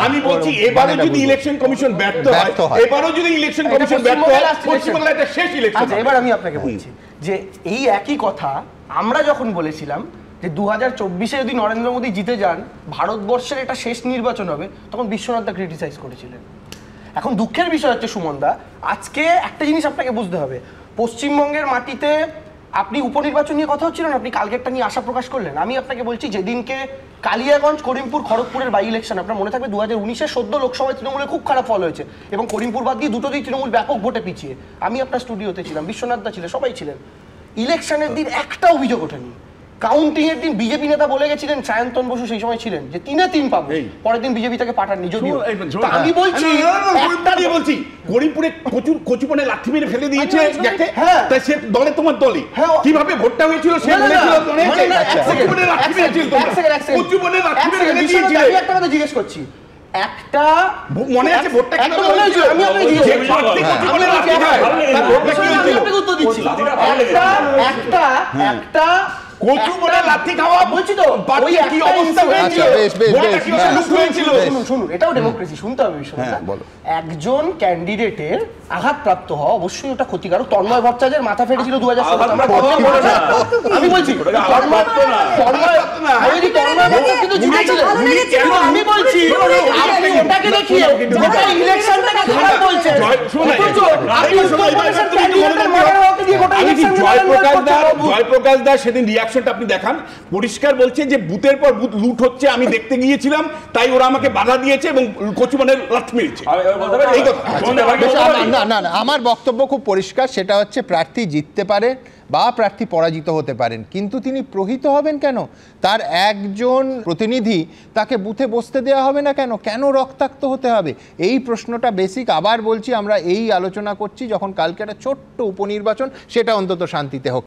আমি বলছি এবারও যদি ইলেকশন কমিশন ব্যর্থ হয়, এবারও যদি ইলেকশন কমিশন ব্যর্থ হয়, পশ্চিমবাংলায় এটা শেষ ইলেকশন। আচ্ছা, এবার আমি আপনাকে বলছি যে এই একই কথা আমরা যখন বলেছিলাম যে 2024-এ যদি নরেন্দ্র মোদী জিতে যান ভারতবর্ষের এটা শেষ নির্বাচন হবে, তখন বিশ্বনাথ দা ক্রিটিসাইজ করেছিলেন। এখন দুঃখের বিষয় হচ্ছে সুমনদা, আজকে একটা জিনিস আপনাকে বুঝতে হবে, পশ্চিমবঙ্গের মাটিতে আপনি উপনির্বাচন নিয়ে কথা হচ্ছিল না, আপনি কালকে একটা নিয়ে আশা প্রকাশ করলেন। আমি আপনাকে বলছি যেদিনকে কালিয়াগঞ্জ, করিমপুর, খড়গপুরের বাই ইলেকশন, আপনার মনে থাকবে 2019-এ 14 লোকসভায় তৃণমূলের খুব খারাপ ফল হয়েছে এবং করিমপুর বাদ দিয়ে দুটোতেই তৃণমূল ব্যাপক ভোটে পিছিয়ে। আমি আপনার স্টুডিওতে ছিলাম, বিশ্বনাথ দা ছিলেন, সবাই ছিলেন। ইলেকশনের দিন একটা অভিযোগ ওঠেনি। কাউন্টিং এর দিন বিজেপি নেতা বলে গেছিলেন, সায়ন্তন বসু সেই সময় ছিলেন, যে 3-3 পাবো, পরের দিন বিজেপি তাকে পাঠাননি। যদিও আমি বলছি করিমপুরে প্রচুর কচুপনে লাঠি মেরে ফেলে দিয়েছে যাকে, তাই সে দলে তোমার দলে কিভাবে ভোটটা হয়েছিল সে বলেছিল, কচুপনে লাঠি মেরেছিল তোমরা, কচুপনে লাঠি মেরে ফেলে দিয়েছিলে। আমি একটা কথা জিজ্ঞেস করছি, একটা মনে আছে ভোটটা কিভাবে হয়েছিল? আমি আপনাকে জিজ্ঞেস করছি, কচুপনে লাঠি খায় তার ভোটটা কি হয়েছিল? উত্তর দিচ্ছি। একটা কচু বলে লাঠি খাওয়া বলছি তো, ওই কি অবস্থা হয়েছিল, ভোটটা কি হয়েছিল? শুনুন, এটাও ডেমোক্রেসি, শুনতে হবে বিষয়টা। একজন ক্যান্ডিডেটের আঘাতপ্রাপ্ত হওয়া অবশ্যই ওটা ক্ষতিকারক। তন্ময় ভট্টাচার্যের মাথা ফেটেছিল 2016। আমি বলছি আমি বলছি আপনি ওটাকে দেখিয়ে গোটা ইলেকশনটাকে খারাপ বলছেন। জয়প্রকাশ দা সেদিন রিয়াকশনটা আপনি দেখান, পরিষ্কার বলছে যে বুথের পর বুথ লুট হচ্ছে, আমি দেখতে গিয়েছিলাম, তাই ওরা আমাকে বাধা দিয়েছে এবং কচুবনের লাঠি মেরেছে। না না না, আমার বক্তব্য খুব পরিষ্কার, সেটা হচ্ছে প্রার্থী জিততে পারে বা প্রার্থী পরাজিত হতে পারেন, কিন্তু তিনি প্রহিত হবেন কেন? তার একজন প্রতিনিধি তাকে বুথে বসতে দেওয়া হবে না কেন? কেন রক্তাক্ত হতে হবে? এই প্রশ্নটা বেসিক। আবার বলছি, আমরা এই আলোচনা করছি যখন কালকে একটা ছোট্ট উপনির্বাচন, সেটা অন্তত শান্তিতে হোক।